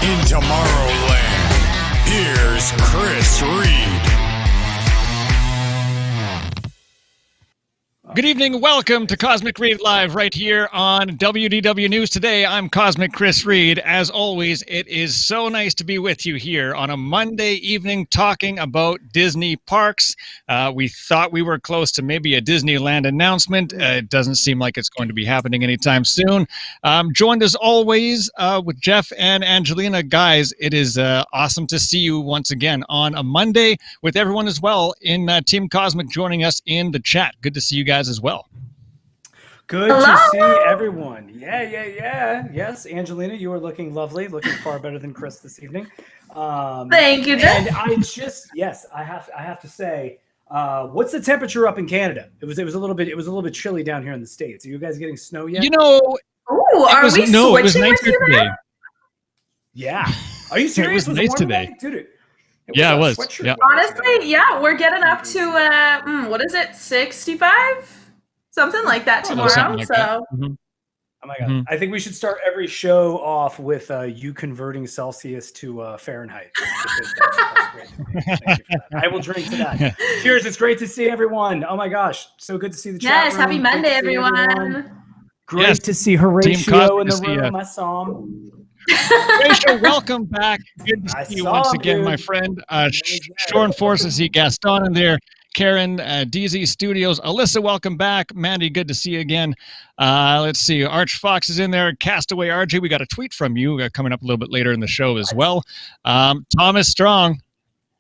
In Tomorrowland, here's Chris Reid. Good evening. Welcome to Cosmic Reid Live right here on WDW News Today. I'm Cosmic Chris Reid. As always, it is so nice to be with you here on a Monday evening talking about Disney parks. We thought we were close to maybe a Disneyland announcement. It doesn't seem like it's going to be happening anytime soon. Joined as always with Jeff and Angelina. Guys, it is awesome to see you once again on a Monday with everyone as well in Team Cosmic joining us in the chat. Good to see you guys as well. Good to see everyone. Yeah. Yes, Angelina, you are looking lovely, looking far better than Chris this evening. Thank you, Jeff. And I have to say, what's the temperature up in Canada? It was a little bit chilly down here in the States. Are you guys getting snow yet? You know, are we switching it was nice with you today. Yeah. Are you serious? It was nice today. Dude, It was. Yeah. Honestly, yeah, we're getting up to what is it, 65, something like that tomorrow. Like so, that. Mm-hmm. Oh my God! I think we should start every show off with you converting Celsius to Fahrenheit. That's great. Thank you for that. I will drink to that. Cheers! It's great to see everyone. Oh my gosh, so good to see the chat yes, room. happy Monday, everyone. Great to see Horatio in the room. I saw him. Horatio, welcome back. Good to see you once again, my friend. Shorn Forces, he Gaston in there. Karen, DZ Studios. Alyssa, welcome back. Mandy, good to see you again. Let's see. Arch Fox is in there. Castaway RJ, we got a tweet from you coming up a little bit later in the show as well. Thomas Strong.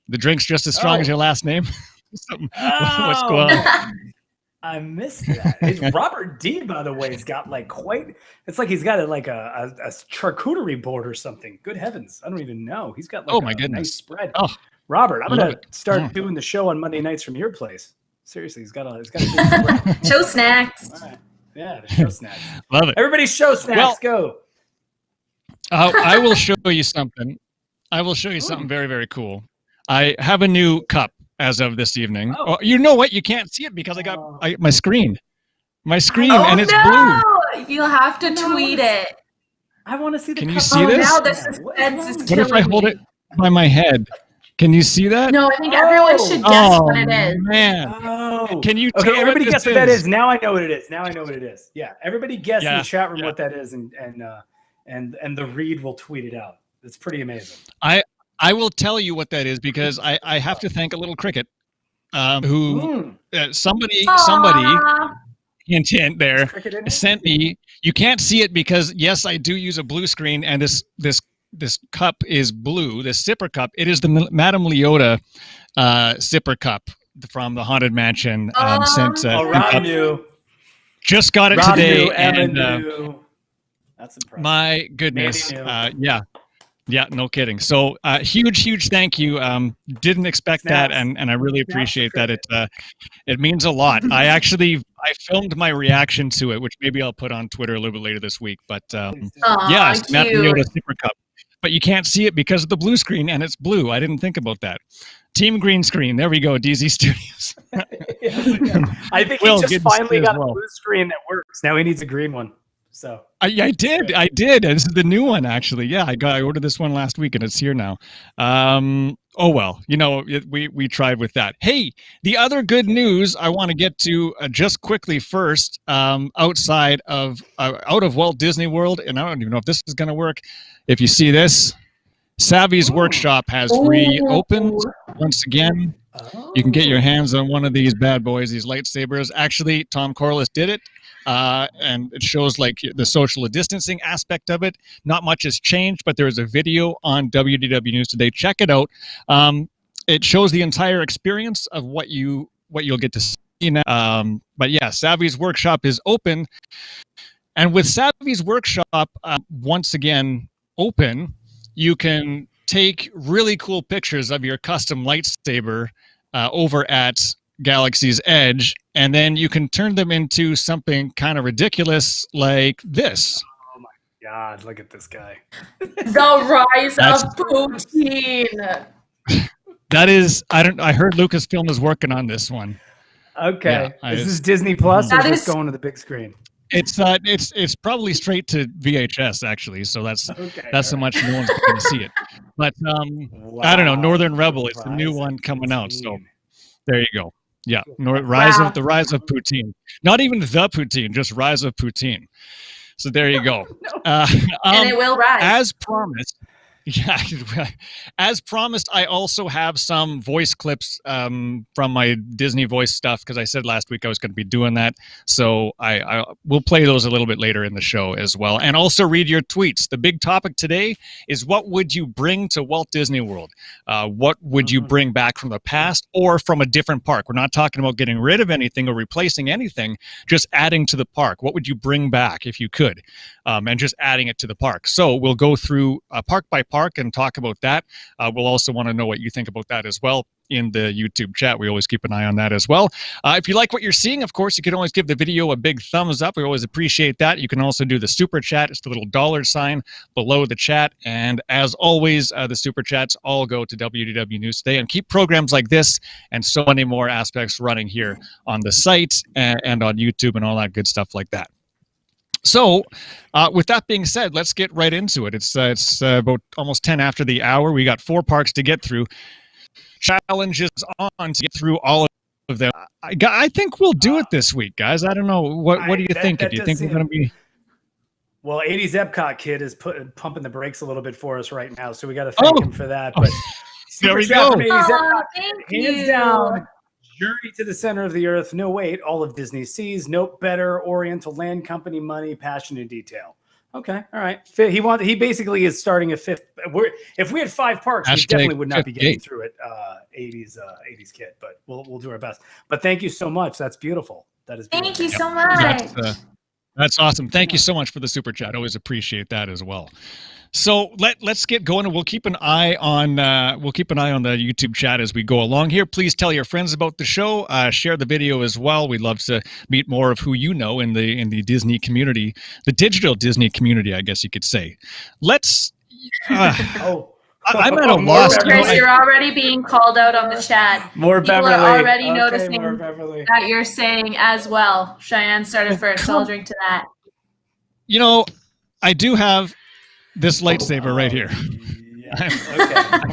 The drink's just as strong as your last name. What's going on? I missed that. It's Robert D, by the way. He's got it's like he's got a charcuterie board or something. Good heavens. I don't even know. He's got my goodness. Nice spread. Oh, Robert, I'm going to start doing the show on Monday nights from your place. Seriously, he's got a big spread. Show snacks. All right. Yeah, the show snacks. Love it. Everybody show snacks, go. I will show you something. Very, very cool. I have a new cup as of this evening. Oh, you know what? You can't see it because I got my screen. And it's blue. You'll have to tweet it. I want to see the cup. Can you see this? Now the suspense is killing me. What if I hold it by my head? Can you see that? No, I think everyone should guess what it is. Man. Oh. Can you tell everybody what guess what is? that is. Now I know what it is. Yeah, everybody guess in the chat room what that is, and the Reid will tweet it out. It's pretty amazing. I will tell you what that is because I have to thank a little cricket who somebody hint there sent me. You can't see it because yes, I do use a blue screen, and this cup is blue. This sipper cup. It is the Madame Leota sipper cup from the Haunted Mansion. Just got it today, and that's impressive. My goodness, Yeah, no kidding. So huge thank you. Didn't expect that, and I really appreciate that. It means a lot. I filmed my reaction to it, which maybe I'll put on Twitter a little bit later this week. But yes, Matt Leota Super Cup. But you can't see it because of the blue screen, and it's blue. I didn't think about that. Team green screen. There we go. DZ Studios. I think he just finally got a blue screen that works. Now he needs a green one. So I did. This is the new one, actually. Yeah, I ordered this one last week, and it's here now. Oh well, we tried with that. Hey, the other good news I want to get to just quickly first, outside of out of Walt Disney World, and I don't even know if this is going to work. If you see this, Savvy's Workshop has reopened once again. You can get your hands on one of these bad boys, these lightsabers. Actually, Tom Corliss did it. And it shows like the social distancing aspect of it. Not much has changed, but there is a video on WDW News Today. Check it out. It shows the entire experience of what you'll get to see now. But yeah, Savvy's Workshop is open, and with Savvy's Workshop once again open, you can take really cool pictures of your custom lightsaber over at Galaxy's Edge, and then you can turn them into something kind of ridiculous like this. Oh my God, look at this guy. The rise of Poutine. That is, I heard Lucasfilm is working on this one. Okay. Is this Disney Plus or is this going to the big screen? It's probably straight to VHS actually, so that's so much no one's going to see it. But I don't know, Northern Rebel. It's the new one coming out, so there you go. Yeah, rise of Poutine. Not even the Poutine, just Rise of Poutine. So there you go. And it will rise. As promised. Yeah, as promised, I also have some voice clips from my Disney voice stuff because I said last week I was going to be doing that. So I will play those a little bit later in the show as well, and also read your tweets. The big topic today is what would you bring to Walt Disney World? What would you bring back from the past or from a different park? We're not talking about getting rid of anything or replacing anything, just adding to the park. What would you bring back if you could? And just adding it to the park. So we'll go through park by park and talk about that. We'll also want to know what you think about that as well in the YouTube chat. We always keep an eye on that as well. If you like what you're seeing, of course, you can always give the video a big thumbs up. We always appreciate that. You can also do the super chat. It's the little $ below the chat. And as always, the super chats all go to WDW News Today and keep programs like this and so many more aspects running here on the site and on YouTube and all that good stuff like that. So, with that being said, let's get right into it. It's about almost 10 after the hour. We got 4 parks to get through. Challenges on to get through all of them. I think we'll do it this week, guys. I don't know. What do you think? Do you think we're going to be... Well, 80s Epcot Kid is pumping the brakes a little bit for us right now, so we got to thank him for that. But there we go. Hands down. Journey to the center of the earth. No, wait. All of Disney sees. Nope. Better. Oriental Land Company. Money. Passion and detail. Okay. All right. He basically is starting a 5th. If we had 5 parks, we definitely would not be getting through it. 80s Kid, but we'll do our best. But thank you so much. That's beautiful. That is beautiful. Thank you so much. That's awesome. Thank you so much for the super chat. Always appreciate that as well. So let's get going, and we'll keep an eye on the YouTube chat as we go along here. Please tell your friends about the show. Share the video as well. We'd love to meet more of who you know in the Disney community, the digital Disney community, I guess you could say. Let's. I'm at a loss. Chris, you're already being called out on the chat. More People Beverly. are already noticing more Beverly. that you're saying as well. Cheyenne started first, so I'll drink to that. You know, I do have this lightsaber right here. Yeah.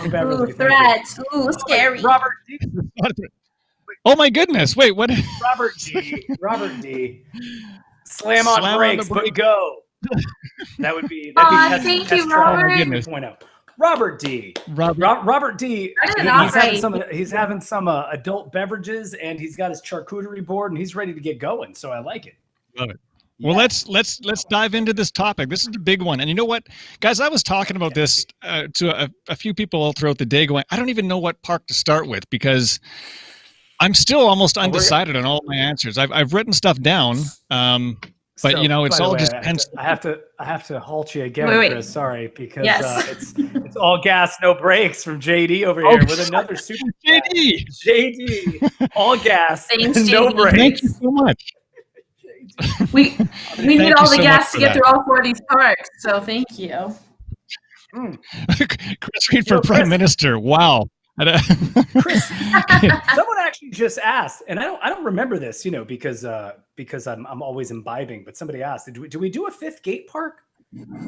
Okay. Ooh, threats. Ooh, scary. Robert D. Oh my goodness! Wait, what? Robert D. Slam on brakes, but go. That would be. Thank you, Robert. Oh my goodness. Robert D. Robert D. He's having some adult beverages, and he's got his charcuterie board, and he's ready to get going. So I like it. Love it. Well, let's dive into this topic. This is the big one. And you know what, guys, I was talking about this to a few people all throughout the day going, I don't even know what park to start with because I'm still almost undecided on all my answers. I've written stuff down, but you know, it's all just pencil. I have to halt you again, wait. Chris. Sorry, because it's all gas, no brakes from JD over here with another super JD, all gas, no brakes. Thank you so much. We need all the gas to get through all 4 of these parks, so thank you. Chris Reid for Prime Minister. Wow. Chris, someone actually just asked, and I don't remember this, you know, because I'm always imbibing. But somebody asked, do we do a 5th gate park?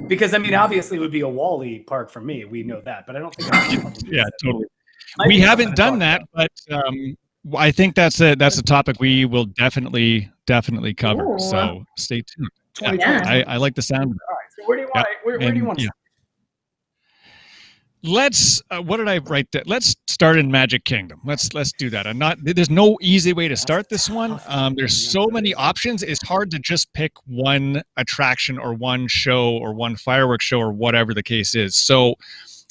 Because I mean, obviously, it would be a Wall-E park for me. We know that, but I don't think. Yeah, totally. We haven't done that, but I think that's a topic we will definitely cover. Ooh. So stay tuned. Yeah, I like the sound. All right. So where do you want? Where do you want to? Let's. What did I write? Let's start in Magic Kingdom. Let's do that. There's no easy way to start this one. There's so many options. It's hard to just pick one attraction or one show or one fireworks show or whatever the case is. So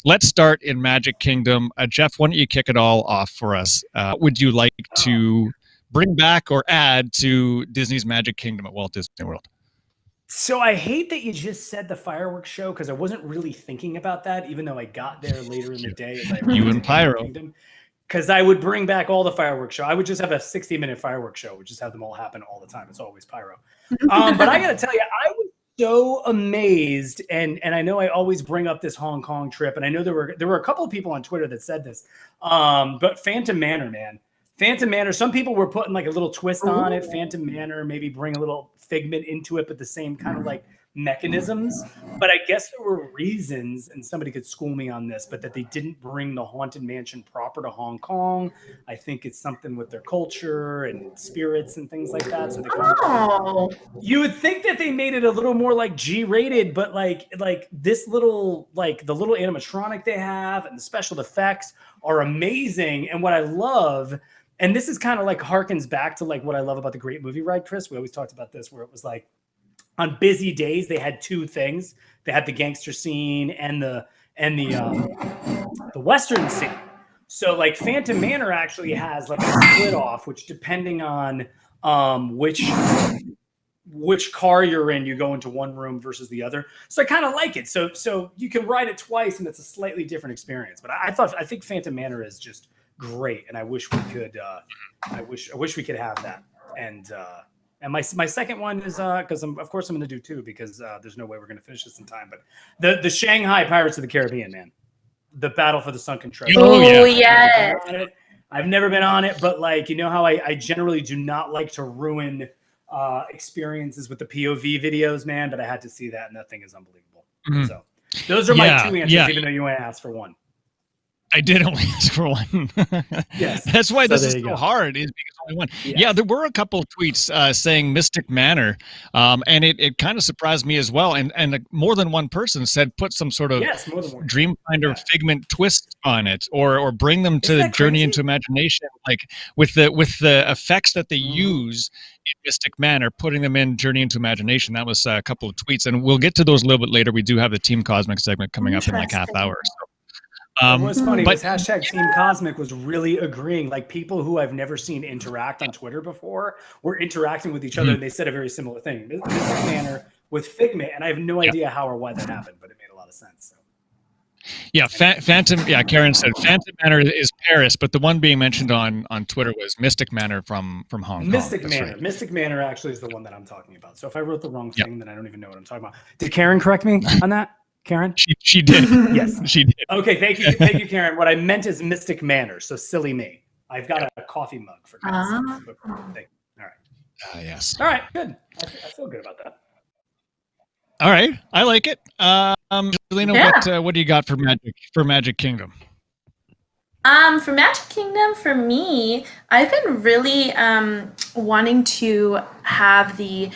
let's start in Magic Kingdom. Jeff, why don't you kick it all off for us? What would you like to bring back or add to Disney's Magic Kingdom at Walt Disney World? So I hate that you just said the fireworks show because I wasn't really thinking about that, even though I got there later in the day. You and Pyro. Because I would bring back all the fireworks show. I would just have a 60-minute fireworks show. Would just have them all happen all the time. It's always Pyro. But I got to tell you, I was so amazed, and I know I always bring up this Hong Kong trip, and I know there were a couple of people on Twitter that said this, but Phantom Manor, man. Phantom Manor. Some people were putting like a little twist on it. Phantom Manor, maybe bring a little Figment into it, but the same kind of like mechanisms. But I guess there were reasons, and somebody could school me on this, but that they didn't bring the Haunted Mansion proper to Hong Kong. I think it's something with their culture and spirits and things like that. So they kind of, you would think that they made it a little more like G-rated, but like this little, like the little animatronic they have and the special effects are amazing. And what I love, and this is kind of like harkens back to like what I love about the Great Movie Ride, Chris. We always talked about this, where it was like on busy days they had two things. They had the gangster scene and the Western scene. So like Phantom Manor actually has like a split off, which depending on which car you're in, you go into one room versus the other. So I kind of like it. So you can ride it twice and it's a slightly different experience. But I think Phantom Manor is just great, and I wish we could. I wish we could have that. And my second one is because of course I'm going to do two because there's no way we're going to finish this in time. But the Shanghai Pirates of the Caribbean, man, the Battle for the Sunken Treasure. Oh yeah. I've never been on it, but like you know how I generally do not like to ruin experiences with the POV videos, man. But I had to see that, and that thing is unbelievable. Mm-hmm. So those are my two answers, even though you only asked for one. I did only ask for one. Yes. That's why this is so hard, is because only one. Yes. Yeah, there were a couple of tweets saying Mystic Manor, and it kind of surprised me as well. And more than one person said put some sort of Dreamfinder Figment twist on it, or bring them to Journey into Imagination, like with the effects that they use in Mystic Manor, putting them in Journey into Imagination. That was a couple of tweets, and we'll get to those a little bit later. We do have the Team Cosmic segment coming up in like half hour. So. It was funny because hashtag Team Cosmic was really agreeing. Like people who I've never seen interact on Twitter before were interacting with each other, and they said a very similar thing. Mystic Manor with Figment, and I have no idea how or why that happened, but it made a lot of sense. So. Yeah, Phantom. Yeah, Karen said Phantom Manor is Paris, but the one being mentioned on Twitter was Mystic Manor from Hong Kong. Mystic Manor. Right. Mystic Manor actually is the one that I'm talking about. So if I wrote the wrong thing, then I don't even know what I'm talking about. Did Karen correct me on that? Karen? She did. Yes. She did. Okay, thank you. Thank you, Karen. What I meant is Mystic Manor, so silly me. I've got a coffee mug for God's sake. All right. Yes. All right, good. I feel good about that. All right. I like it. Jelena, what do you got for Magic Kingdom? For Magic Kingdom, for me, I've been really wanting to have the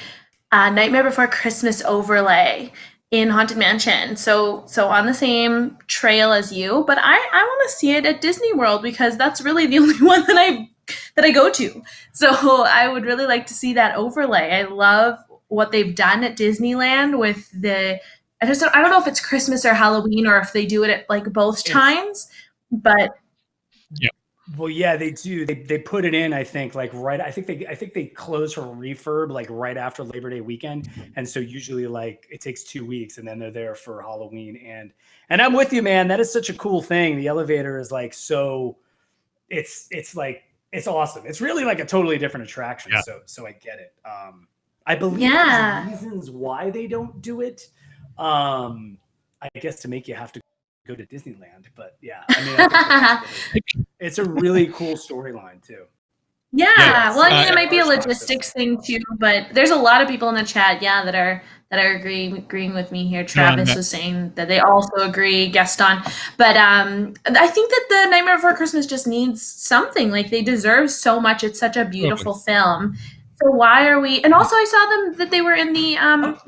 Nightmare Before Christmas overlay in Haunted Mansion, so on the same trail as you, but I want to see it at Disney World because that's really the only one that I go to. So I would really like to see that overlay. I love what they've done at Disneyland with I don't know if it's Christmas or Halloween or if they do it at like both times, but yeah. Well, yeah, they do. They put it in, I think, like right. I think they close for refurb like right after Labor Day weekend, and so usually like it takes 2 weeks, and then they're there for Halloween. And I'm with you, man. That is such a cool thing. The elevator is like so. It's like it's awesome. It's really like a totally different attraction. Yeah. So I get it. I believe there's reasons why they don't do it. I guess to make you have to go to Disneyland, but yeah, I mean, it's a really cool storyline too. Yeah, well, I mean, it might be a logistics thing too, but there's a lot of people in the chat, that are agreeing with me here. Travis was saying that they also agree, Gaston, but I think that the Nightmare Before Christmas just needs something. Like they deserve so much. It's such a beautiful film. So why are we? And also, I saw them that they were in the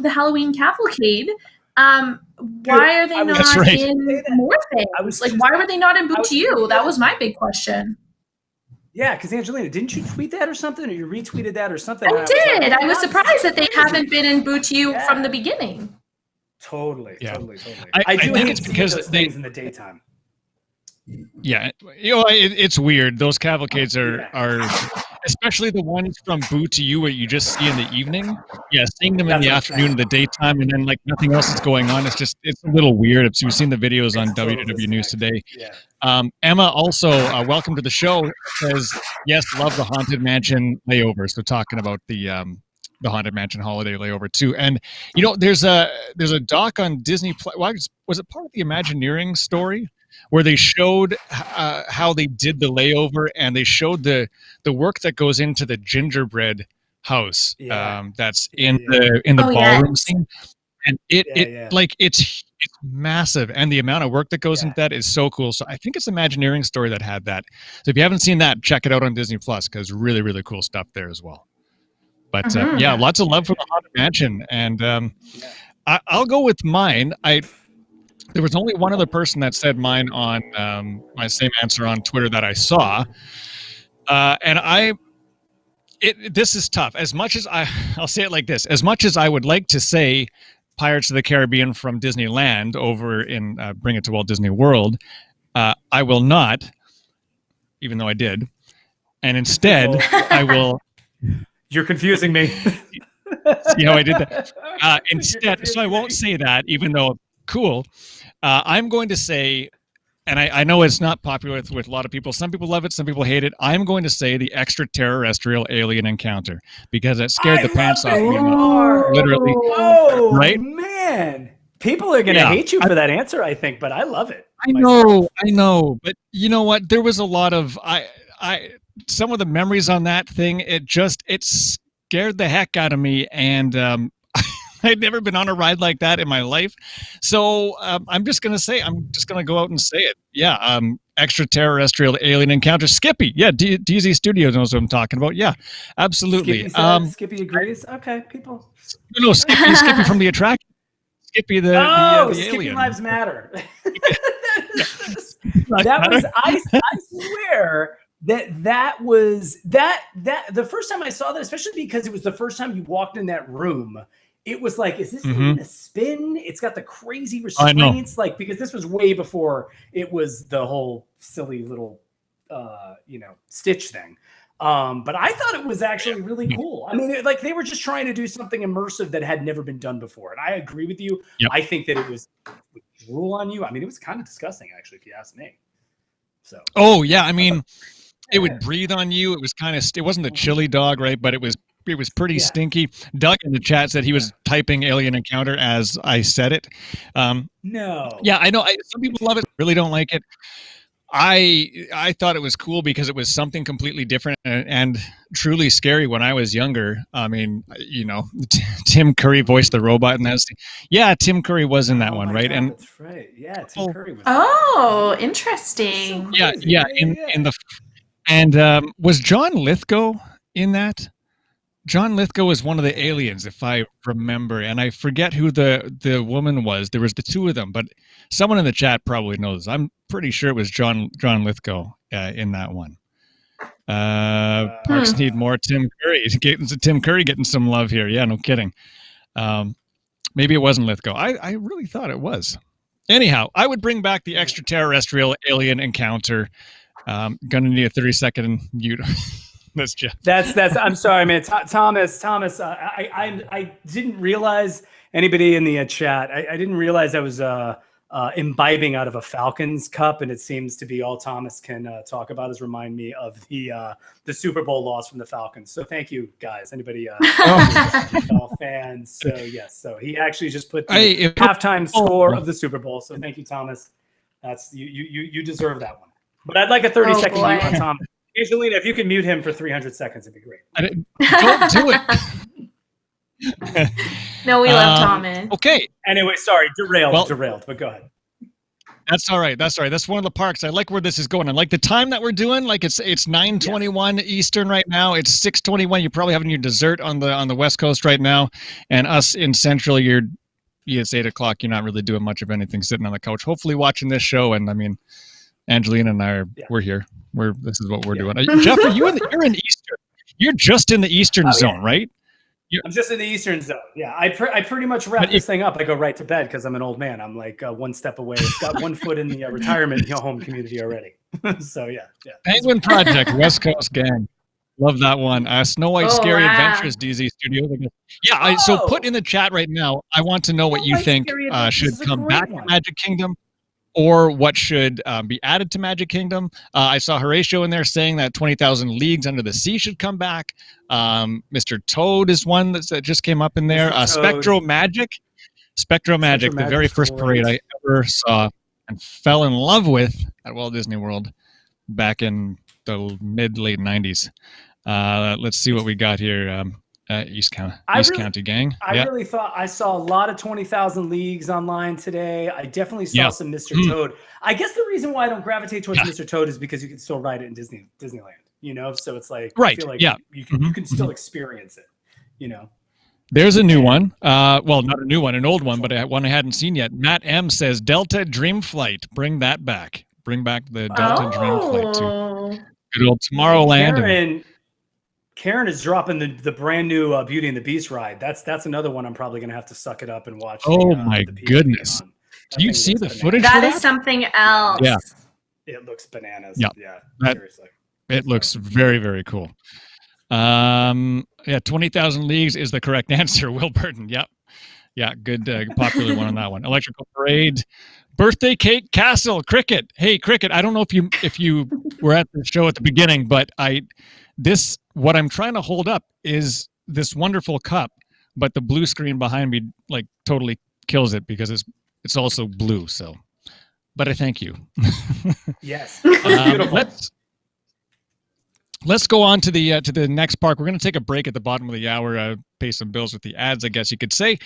Halloween cavalcade. Why are they not in more things? Like, why were they not in Boot to You? That was my big question. Yeah, because Angelina, didn't you tweet that or something? Or you retweeted that or something? I did. I was surprised that they haven't been in Boot to You from the beginning. Totally. I do think it's because those things in the daytime. Yeah, it's weird. Those cavalcades are especially the ones from Boo to You where you just see in the evening. Yeah, seeing them in the afternoon, the daytime, and then like nothing else is going on. It's a little weird. We've seen the videos on WDW News today. Yeah. Emma also, welcome to the show, says, yes, love the Haunted Mansion layover. So talking about the Haunted Mansion holiday layover too. And there's a doc on Disney Plus. Was it part of the Imagineering story? where they showed how they did the layover, and they showed the work that goes into the gingerbread house that's in the ballroom scene, and it's massive, and the amount of work that goes into that is so cool. So I think it's Imagineering Story that had that. So if you haven't seen that, check it out on Disney Plus, because really, really cool stuff there as well. But lots of love for the Haunted Mansion, and I'll go with mine. There was only one other person that said mine on my same answer on Twitter that I saw, and this is tough. As much as I'll say it like this: as much as I would like to say Pirates of the Caribbean from Disneyland over in Bring It to Walt Disney World, I will not, even though I did, and instead I will. You're confusing me. See how I did that? Instead, so I won't say that, even though cool. I'm going to say, and I know it's not popular with a lot of people. Some people love it, some people hate it. I'm going to say the extraterrestrial alien encounter, because it scared the pants off me. Literally. Oh, right? Man. People are going to hate you for that answer, I think, but I love it. I know. But you know what? There was a lot of, some of the memories on that thing, it scared the heck out of me. And, I'd never been on a ride like that in my life. So I'm just going to go out and say it. Yeah. Extraterrestrial alien encounter. Skippy. Yeah. DZ Studios knows what I'm talking about. Yeah, absolutely. Skippy agrees. Okay. People. No, Skippy from the attraction. Skippy the Skippy alien. Lives Matter. I swear that was the first time I saw that, especially because it was the first time you walked in that room. It was like, is this even a spin? It's got the crazy restraints, because this was way before it was the whole silly little, Stitch thing. But I thought it was actually really cool. I mean, they were just trying to do something immersive that had never been done before. And I agree with you. Yep. I think that it was drool on you. I mean, it was kind of disgusting, actually, if you ask me. So. Oh yeah, I mean, it would breathe on you. It was it wasn't a chili dog, right? But it was pretty stinky. Doug in the chat said he was typing alien encounter as I said it. No. Yeah, I know. Some people love it, really don't like it. I thought it was cool because it was something completely different and truly scary when I was younger. I mean, Tim Curry voiced the robot in that. Yeah, Tim Curry was in that one, right? God, that's right. Yeah, Tim Curry was. Oh, interesting. Yeah. And was John Lithgow in that? John Lithgow was one of the aliens, if I remember, and I forget who the woman was. There was the two of them, but someone in the chat probably knows. I'm pretty sure it was John Lithgow in that one. Parks need more Tim Curry. Tim Curry getting some love here. Yeah, no kidding. Maybe it wasn't Lithgow. I really thought it was. Anyhow, I would bring back the extraterrestrial alien encounter. Gonna need a 30-second mute. That's Jeff. That's. I'm sorry, man. Thomas. I didn't realize anybody in the chat. I didn't realize I was imbibing out of a Falcons cup, and it seems to be all Thomas can talk about is remind me of the Super Bowl loss from the Falcons. So thank you, guys. Anybody fans? So yes. So he actually just put the halftime score of the Super Bowl. So thank you, Thomas. That's you deserve that one. But I'd like a 30-second mute on Thomas. Angelina, if you can mute him for 300 seconds, it'd be great. Don't do it. No, we love Thomas. Okay. Anyway, sorry, derailed, but go ahead. That's all right. That's one of the parks. I like where this is going. I like the time that we're doing. Like it's 9:21 Eastern right now. It's 6:21. You're probably having your dessert on the West Coast right now, and us in Central, it's 8 o'clock. You're not really doing much of anything, sitting on the couch. Hopefully, watching this show. And I mean, Angelina and I we're here. This is what we're doing. Jeff, you're in Eastern. You're just in the Eastern zone, right? I'm just in the Eastern zone. Yeah, I pretty much wrap this thing up. I go right to bed because I'm an old man. I'm like one step away. It's got one foot in the retirement home community already. So yeah. Penguin Project, West Coast gang. Love that one. Snow White Scary Adventures, DZ Studios. Yeah, so put in the chat right now. I want to know what you think should come back to Magic Kingdom, or what should be added to Magic Kingdom. I saw Horatio in there saying that 20,000 Leagues Under the Sea should come back. Mr. Toad is one that just came up in there. Spectro Magic, the very first parade I ever saw and fell in love with at Walt Disney World back in the late 90s. Let's see what we got here. East County Gang. I really thought I saw a lot of 20,000 Leagues online today. I definitely saw some Mr. Toad. I guess the reason why I don't gravitate towards Mr. Toad is because you can still ride it in Disneyland, you know? So it's like, I feel like you can still experience it, you know? There's a new one. Well, not a new one, an old one, but one I hadn't seen yet. Matt M says Delta Dream Flight. Bring that back. Bring back the Delta Dream Flight to good old Tomorrowland. Karen is dropping the brand new Beauty and the Beast ride. That's another one I'm probably going to have to suck it up and watch. Oh my goodness. Do you see the footage? That is something else. Yeah. It looks bananas. Yeah. Seriously. It looks very, very cool. 20,000 Leagues is the correct answer. Will Burton. Yep. Yeah, good popular one on that one. Electrical Parade, Birthday Cake Castle, Cricket. Hey, Cricket, I don't know if you were at the show at the beginning, but what I'm trying to hold up is this wonderful cup, but the blue screen behind me like totally kills it because it's also blue. So, but I thank you. Yes, beautiful. Let's go on to the next park. We're going to take a break at the bottom of the hour, pay some bills with the ads, I guess you could say.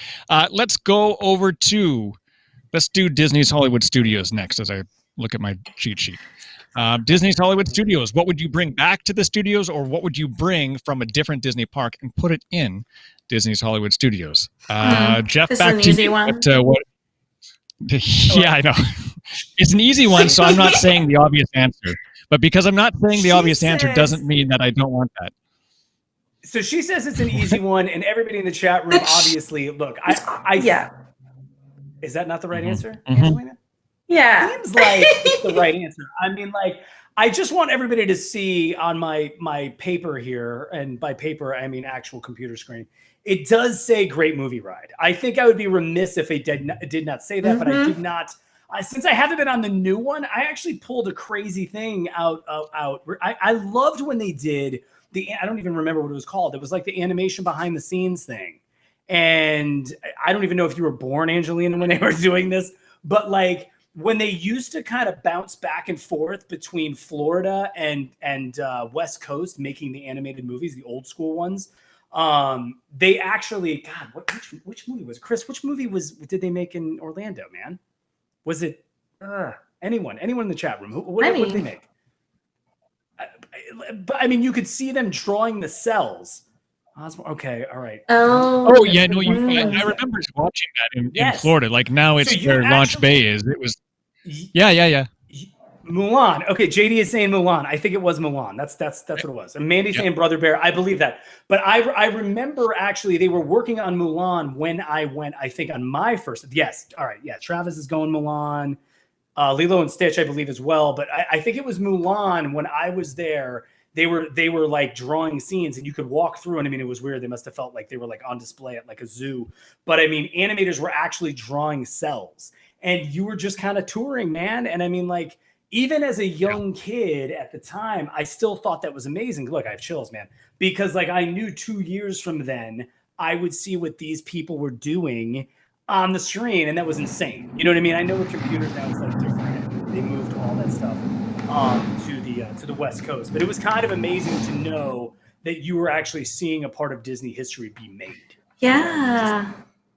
Let's go over to let's do Disney's Hollywood Studios next as I look at my cheat sheet. Disney's Hollywood Studios. What would you bring back to the studios, or what would you bring from a different Disney park and put it in Disney's Hollywood Studios? Jeff, this back is an to easy you. one. Yeah, I know. It's an easy one, so I'm not saying the obvious answer. But because I'm not saying the obvious answer doesn't mean that I don't want that. So she says it's an easy one, and everybody in the chat room, obviously, look, is that not the right answer, Angelina? Yeah. Seems like it's the right answer. I mean, like, I just want everybody to see on my paper here, and by paper, I mean actual computer screen. It does say great movie ride. I think I would be remiss if it did not say that, but I did not. Since I haven't been on the new one, I actually pulled a crazy thing out. I loved when they did I don't even remember what it was called. It was like the animation behind the scenes thing. And I don't even know if you were born, Angelina, when they were doing this, but like when they used to kind of bounce back and forth between Florida and West Coast, making the animated movies, the old school ones, they actually, God, which movie was it? Chris? Which movie did they make in Orlando, man? Was it anyone in the chat room? What did they make? But I mean, you could see them drawing the cells. Okay, all right. Oh yeah, no, I remember watching that in Florida. Like now it's where Launch Bay is. It was. Yeah. Mulan. Okay, JD is saying Mulan. I think it was Mulan. That's what it was. And Mandy's saying Brother Bear. I believe that. But I remember actually they were working on Mulan when I went, I think on my first. Yes. All right. Yeah. Travis is going Mulan. Lilo and Stitch, I believe as well. But I think it was Mulan when I was there. They were like drawing scenes and you could walk through. And I mean, it was weird. They must have felt like they were like on display at like a zoo. But I mean, animators were actually drawing cells and you were just kind of touring, man. And I mean, like, even as a young kid at the time, I still thought that was amazing. Look, I have chills, man, because like I knew 2 years from then I would see what these people were doing on the screen, and that was insane. You know what I mean? I know with computers now it's like different. They moved all that stuff to the West Coast, but it was kind of amazing to know that you were actually seeing a part of Disney history be made. Yeah.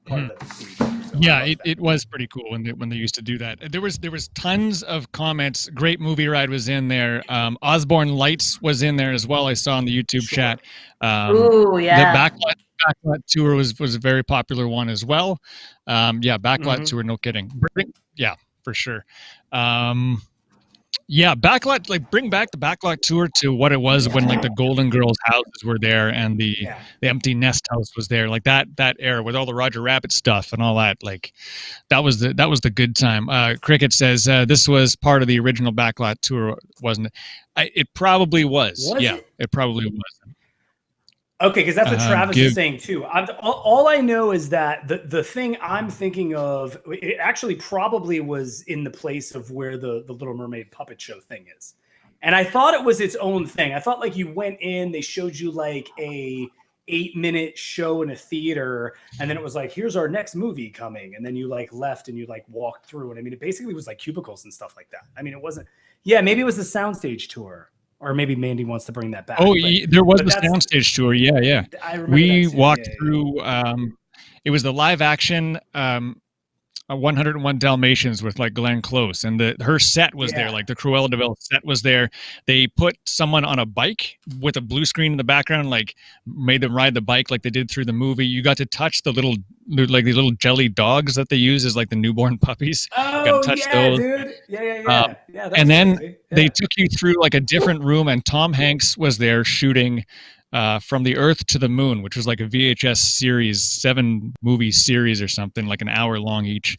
It was pretty cool when they used to do that. There was tons of comments. Great movie ride was in there. Osborne Lights was in there as well. I saw in the YouTube chat. Ooh, yeah. The Backlot tour was a very popular one as well. Backlot tour, no kidding. Yeah, for sure. Backlot, like bring back the Backlot tour to what it was when like the Golden Girls houses were there and the Empty Nest house was there, like that era with all the Roger Rabbit stuff and all that. Like that was the good time. Cricket says this was part of the original Backlot tour, wasn't it? It probably was. It probably was. Okay, because that's what Travis is saying too. All I know is that the thing I'm thinking of, it actually probably was in the place of where the Little Mermaid puppet show thing is. And I thought it was its own thing. I thought like you went in, they showed you like a 8-minute show in a theater, and then it was like, here's our next movie coming, and then you like left and you like walked through, and I mean, it basically was like cubicles and stuff like that. I mean, it wasn't. Yeah, maybe it was the soundstage tour, or maybe Mandy wants to bring that back. Oh, there was a soundstage tour. Yeah. I remember we walked through. It was the live action 101 Dalmatians with like Glenn Close, and her set was there, like the Cruella de Vil set was there. They put someone on a bike with a blue screen in the background, like made them ride the bike like they did through the movie. You got to touch the little jelly dogs that they use as like the newborn puppies. Oh, got to touch those. Dude. Yeah. And then they took you through like a different room, and Tom Hanks was there shooting From the Earth to the Moon, which was like a VHS series, 7-movie series or something, like an hour long each.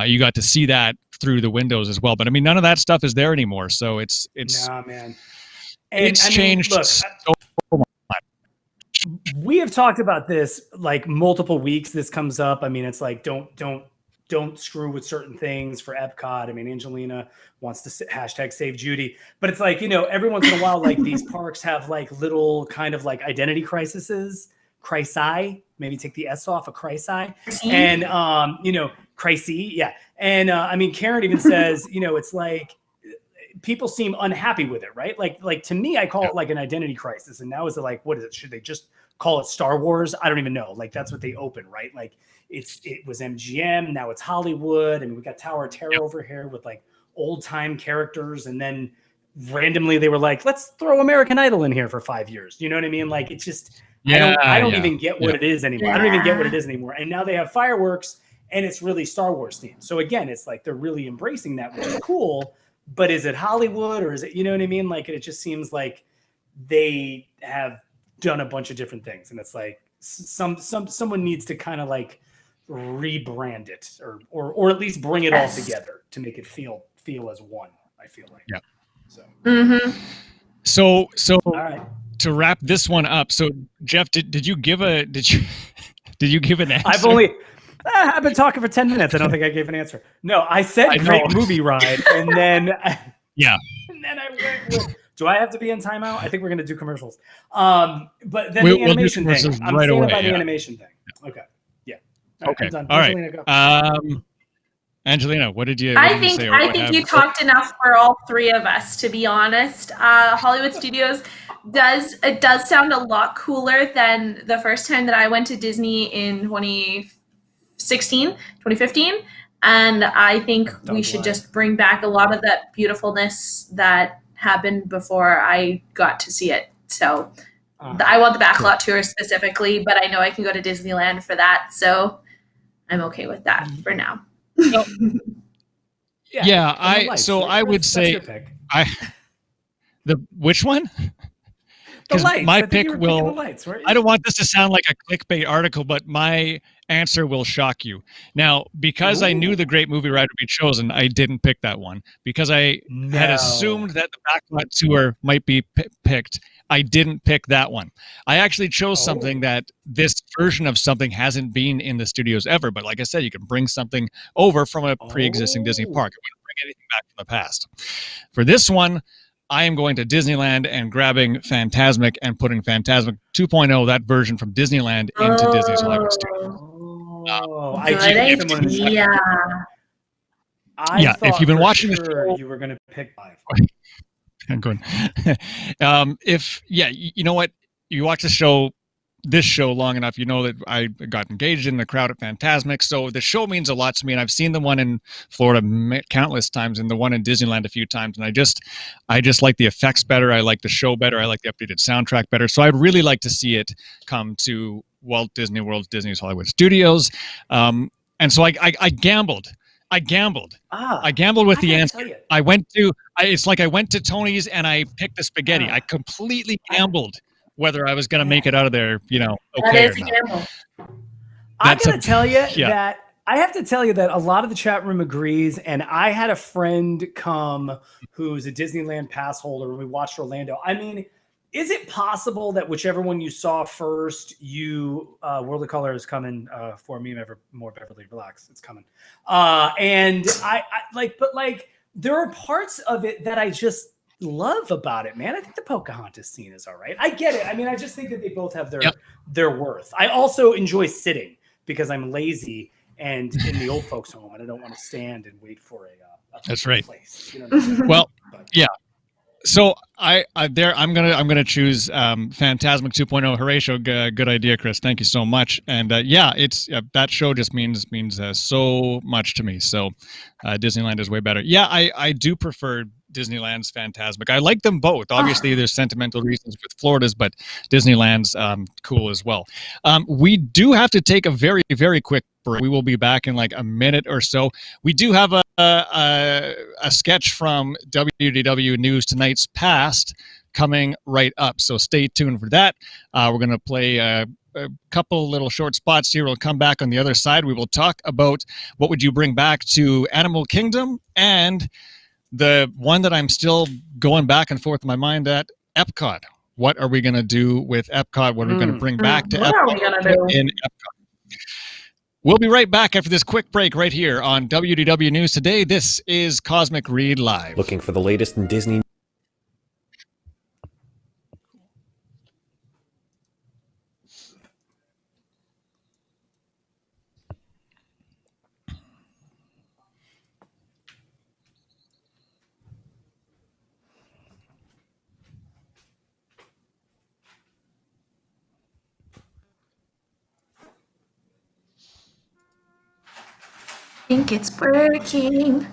You got to see that through the windows as well. But I mean, none of that stuff is there anymore. So it's nah, man. It's changed so much. We have talked about this like multiple weeks. This comes up. I mean, it's like don't screw with certain things for Epcot. I mean, Angelina wants to hashtag save Judy, but it's like, every once in a while, like these parks have like little kind of like identity crises, maybe take the S off, a crisis. And, crisis. Yeah. And, I mean, Karen even says, it's like people seem unhappy with it, right? Like to me, I call it like an identity crisis. And now is it like, what is it? Should they just call it Star Wars? I don't even know. Like that's what they open, right? Like it was MGM, now it's Hollywood, and we got Tower of Terror over here with like old time characters, and then randomly they were like, let's throw American Idol in here for 5 years. You know what I mean? Like it's just I don't even get what it is anymore. I don't even get what it is anymore. And now they have fireworks, and it's really Star Wars themed. So again, it's like they're really embracing that, which is cool. But is it Hollywood, or is it, you know what I mean? Like it just seems like they have done a bunch of different things, and it's like someone needs to kind of like rebrand it, or at least bring it all together to make it feel as one. I feel like. Yeah. So all right. To wrap this one up, so Jeff, did you give an answer? I've been talking for 10 minutes. I don't think I gave an answer. No, I said great movie ride, and then and then I went with, do I have to be in timeout? I think we're going to do commercials. But then the animation thing. I'm right saying away, about the animation thing. Okay. Yeah. Okay. All right. Angelina, what did you say? I think you talked enough for all three of us, to be honest. Hollywood Studios does sound a lot cooler than the first time that I went to Disney in 2015. And I think we should just bring back a lot of that beautifulness that happened before I got to see it. So I want the backlot tour specifically, but I know I can go to Disneyland for that. So I'm okay with that for now. I would say which one? Because my pick will. Lights, I don't want this to sound like a clickbait article, but my answer will shock you. Now, because I knew the great movie ride would be chosen, I didn't pick that one. Because I had assumed that the backlot tour might be picked, I didn't pick that one. I actually chose something that this version of something hasn't been in the studios ever. But like I said, you can bring something over from a pre-existing Disney park. It wouldn't bring anything back from the past. For this one, I am going to Disneyland and grabbing Fantasmic and putting Fantasmic 2.0, that version from Disneyland, into Disney's Hollywood Studios. If you've been watching the show, you were going to pick 5. I'm going. You know what? You watch this show long enough, you know that I got engaged in the crowd at Fantasmic. So the show means a lot to me, and I've seen the one in Florida countless times, and the one in Disneyland a few times. And I just like the effects better. I like the show better. I like the updated soundtrack better. So I'd really like to see it come to Walt Disney World, Disney's Hollywood Studios. And so I gambled. I gambled with the answer. It's like I went to Tony's and I picked the spaghetti. I completely gambled whether I was going to make it out of there, okay. That is a gamble. I have to tell you that a lot of the chat room agrees. And I had a friend come who's a Disneyland pass holder, and we watched Orlando. I mean, is it possible that whichever one you saw first, World of Color is coming for me, more Beverly, relax, it's coming. And I there are parts of it that I just love about it, man. I think the Pocahontas scene is all right. I get it. I mean, I just think that they both have their worth. I also enjoy sitting because I'm lazy and in the old folks' home, and I don't want to stand and wait for a That's right. place. You know what I mean? Well, yeah. So I'm gonna choose Phantasmic 2.0 Horatio. Good idea, Chris. Thank you so much. And it's that show just means so much to me. So Disneyland is way better. Yeah, I do prefer Disneyland's Phantasmic. I like them both. Obviously, there's sentimental reasons with Florida's, but Disneyland's cool as well. We do have to take a very, very quick break. We will be back in like a minute or so. We do have a sketch from WDW News Tonight's Past coming right up, so stay tuned for that. We're going to play a couple little short spots here. We'll come back on the other side. We will talk about what would you bring back to Animal Kingdom, and the one that I'm still going back and forth in my mind at, Epcot. What are we going to do with Epcot? What are we going to bring back to What Epcot are we gonna do? in Epcot? We'll be right back after this quick break right here on WDW News Today. This is Cosmic Read Live. Looking for the latest in Disney. Think it's working.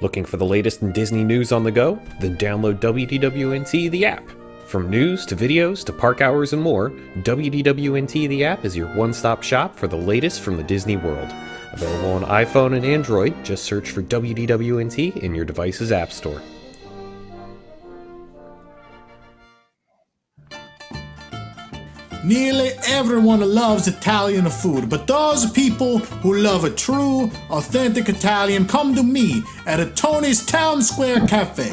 Looking for the latest in Disney news on the go? Then download WDWNT the app. From news to videos to park hours and more, WDWNT the app is your one-stop shop for the latest from the Disney world. Available on iPhone and Android, just search for WDWNT in your device's app store. Nearly everyone loves Italian food, but those people who love a true, authentic Italian come to me at a Tony's Town Square Cafe.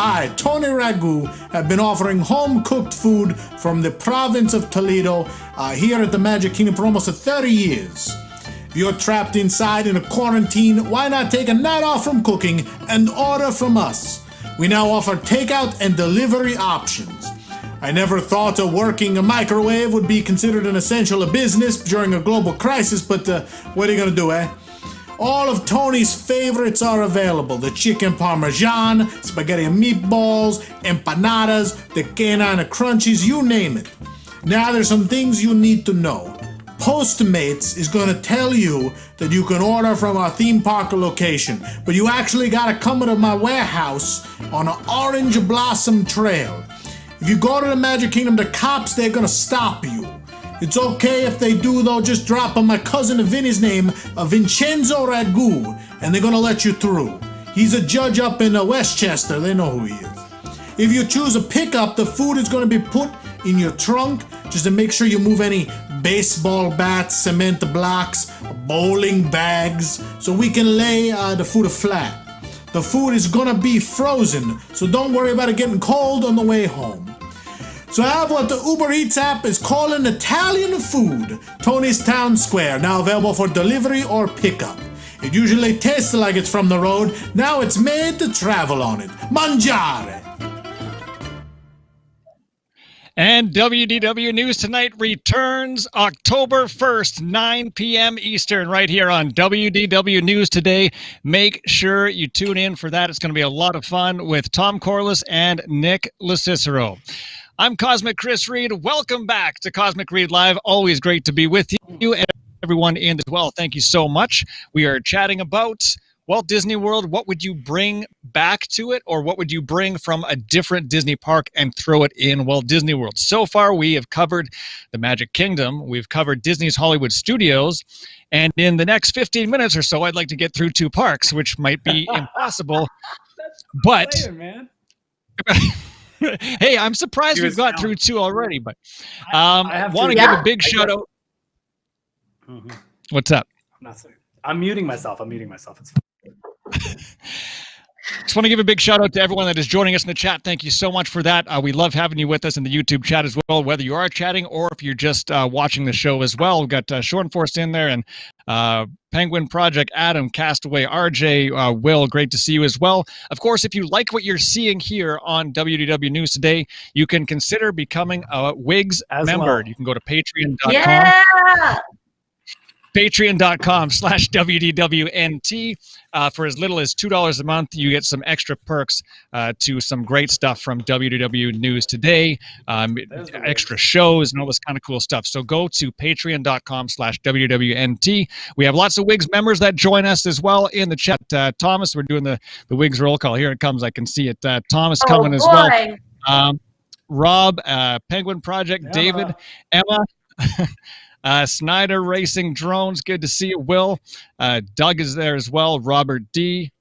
I, Tony Ragu, have been offering home-cooked food from the province of Toledo here at the Magic Kingdom for almost 30 years. If you're trapped inside in a quarantine, why not take a night off from cooking and order from us? We now offer takeout and delivery options. I never thought working a microwave would be considered an essential business during a global crisis, but what are you gonna do, eh? All of Tony's favorites are available. The chicken parmesan, spaghetti and meatballs, empanadas, the canine crunchies, you name it. Now there's some things you need to know. Postmates is going to tell you that you can order from our theme park location, but you actually got to come to my warehouse on an Orange Blossom Trail. If you go to the Magic Kingdom, the cops, they're going to stop you. It's okay if they do, though. Just drop on my cousin Vinny's name, Vincenzo Ragu, and they're gonna let you through. He's a judge up in Westchester. They know who he is. If you choose a pickup, the food is gonna be put in your trunk just to make sure you move any baseball bats, cement blocks, bowling bags, so we can lay the food flat. The food is gonna be frozen, so don't worry about it getting cold on the way home. So I have what the Uber Eats app is calling Italian food. Tony's Town Square, now available for delivery or pickup. It usually tastes like it's from the road. Now it's made to travel on it. Mangiare. And WDW News Tonight returns October 1st, 9 p.m. Eastern, right here on WDW News Today. Make sure you tune in for that. It's going to be a lot of fun with Tom Corliss and Nick LoCicero. I'm Cosmic Chris Reid. Welcome back to Cosmic Read Live. Always great to be with you and everyone in as well. Thank you so much. We are chatting about Walt Disney World. What would you bring back to it, or what would you bring from a different Disney park and throw it in Walt Disney World? So far, we have covered the Magic Kingdom. We've covered Disney's Hollywood Studios. And in the next 15 minutes or so, I'd like to get through 2 parks, which might be impossible. But Player, man. Hey, I'm surprised we've got through 2 already, but I want to give a big shout out. Mm-hmm. What's up? not saying. I'm muting myself. It's fine. Just want to give a big shout out to everyone that is joining us in the chat. Thank you so much for that. We love having you with us in the YouTube chat as well, whether you are chatting or if you're just watching the show as well. We've got Short Force in there, and Penguin Project, Adam, Castaway, RJ, Will, great to see you as well. Of course, if you like what you're seeing here on WDW News today, you can consider becoming a WIGS member. Well. You can go to patreon.com. Yeah. Patreon.com/WDWNT. For as little as $2 a month, you get some extra perks to some great stuff from WDW News Today, extra shows and all this kind of cool stuff. So go to patreon.com/WDWNT. We have lots of WIGS members that join us as well in the chat. Thomas, we're doing the WIGS roll call. Here it comes. I can see it. Thomas coming as well. Rob, Penguin Project, David, Emma. Snyder Racing Drones, good to see you. Will, Doug is there as well. Robert D,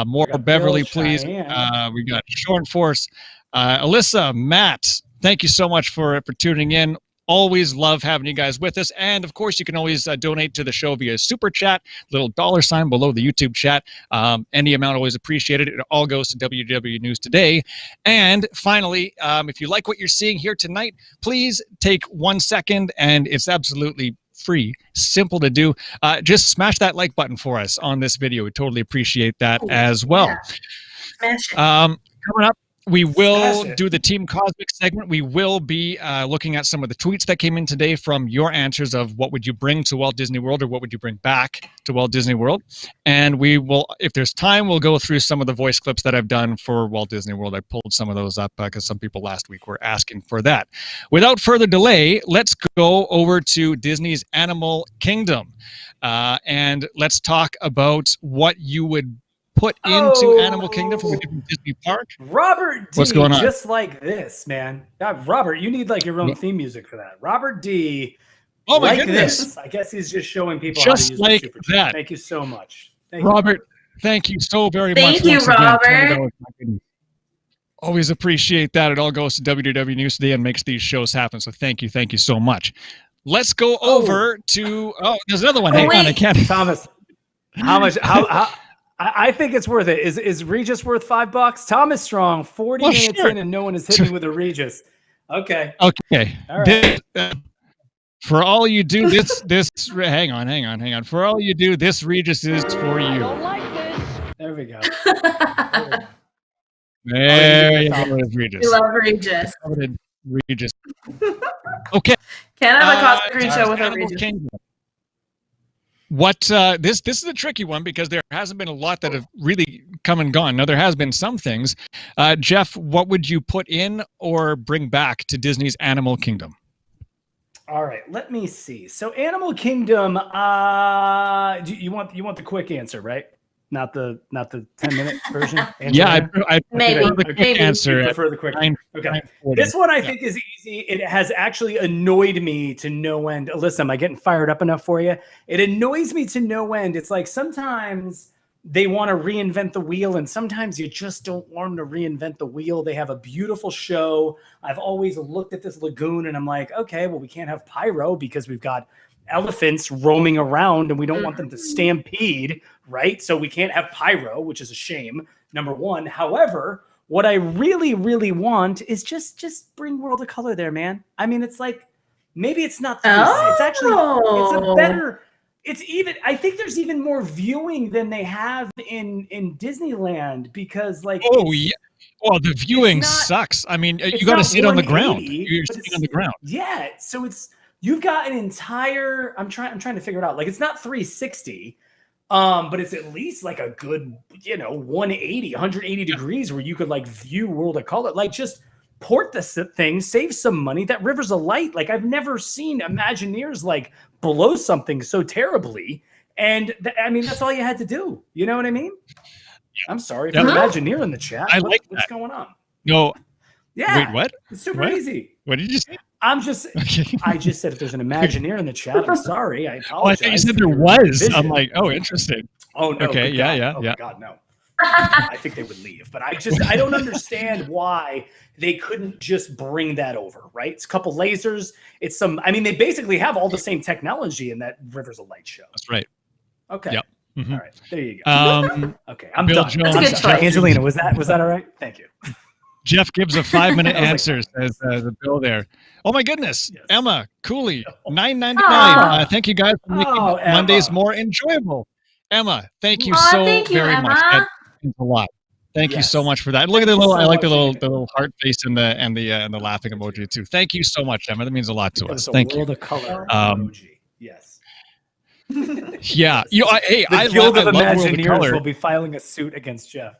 more Beverly, please. We got Short Force, Alyssa, Matt. Thank you so much for tuning in. Always love having you guys with us. And of course, you can always donate to the show via Super Chat, little $sign below the YouTube chat. Any amount always appreciated. It all goes to WDW News Today. And finally, if you like what you're seeing here tonight, please take 1 second, and it's absolutely free, simple to do. Just smash that like button for us on this video. We totally appreciate that as well. Yeah. Smash it. Coming up, we will do the Team Cosmic segment. We will be looking at some of the tweets that came in today from your answers of what would you bring to Walt Disney World or what would you bring back to Walt Disney World. And we will, if there's time, we'll go through some of the voice clips that I've done for Walt Disney World. I pulled some of those up because some people last week were asking for that. Without further delay, let's go over to Disney's Animal Kingdom. And let's talk about what you would put into Animal Kingdom from a different Disney park. Robert D, what's going on? Just like this, man. Robert, you need like your own theme music for that. Robert D. Oh my like goodness! This. I guess he's just showing people just how to use like the Super that. Chat. Thank you so much, Robert. Thank you so very much. Thank you, Robert. Always appreciate that. It all goes to WDW News Today and makes these shows happen. So thank you so much. Let's go over to. Oh, there's another one. Hang on, I can't. Thomas, how much? How I think it's worth it. Is Regis worth $5? Thomas Strong, 40 minutes in, and no one has hit me with a Regis. Okay. Okay. All right. For all you do, this. Hang on. For all you do, this Regis is for you. I don't like this. There we go. There you go, Regis. We love Regis. Regis. Okay. Can't have a cosplay show with a Animal Regis. Kingdom. What this is a tricky one because there hasn't been a lot that have really come and gone. Now there has been some things. Jeff, what would you put in or bring back to Disney's Animal Kingdom? All right, let me see. So Animal Kingdom, you want the quick answer, right? Not the 10-minute version. Yeah, I Maybe. prefer the quick answer. You prefer the quick. Okay. 9:40. This one I think is easy. It has actually annoyed me to no end. Alyssa, am I getting fired up enough for you? It annoys me to no end. It's like sometimes they want to reinvent the wheel, and sometimes you just don't want them to reinvent the wheel. They have a beautiful show. I've always looked at this lagoon, and I'm like, okay, well, we can't have pyro because we've got elephants roaming around and we don't want them to stampede, right? So we can't have pyro, which is a shame, number one. However, what I really, really want is just bring World of Color there, man. I mean, it's like, maybe it's not, it's actually, it's a better, it's even, I think there's even more viewing than they have in Disneyland because like, yeah. Well, the viewing sucks. I mean, you got to sit on the ground. You're sitting on the ground. Yeah. So you've got an entire, I'm trying to figure it out. Like it's not 360, but it's at least like a good, 180 degrees where you could like view World of Color. Like just port this thing, save some money. That River's of Light. Like I've never seen Imagineers like blow something so terribly. And I mean, that's all you had to do. You know what I mean? I'm sorry for Imagineer in the chat. I like what's going on? No. Yeah. Wait, what? It's super easy. What did you say? I just said if there's an Imagineer in the chat, I'm sorry. I apologize. Oh, I thought you said there was. I'm like, oh, interesting. Oh, no. Okay, yeah. Oh, God, no. I think they would leave. But I don't understand why they couldn't just bring that over, right? It's a couple lasers. They basically have all the same technology in that Rivers of Light show. That's right. Okay. Yep. Mhm. All right. There you go. Okay. I'm Bill done. Jones, That's a good choice. Angelina, was that all right? Thank you. Jeff gives a 5-minute I was like, answer, says the Bill there. Oh my goodness. Yes. Emma Cooley, $9.99. Aw. Thank you guys for making Oh, Emma. Mondays more enjoyable. Emma, thank you Aw, so thank you, very much. Emma. That means a lot. Thank you so Yes. much for that. Look at the Thank you little. so I like the much, little heart face and the laughing emoji too. Thank you so much, Emma. That means a lot to Because us. it's a Thank you. world of color Um, emoji. Yes. Yeah, The I Guild love of World of Imagineers Color. will be filing a suit against Jeff.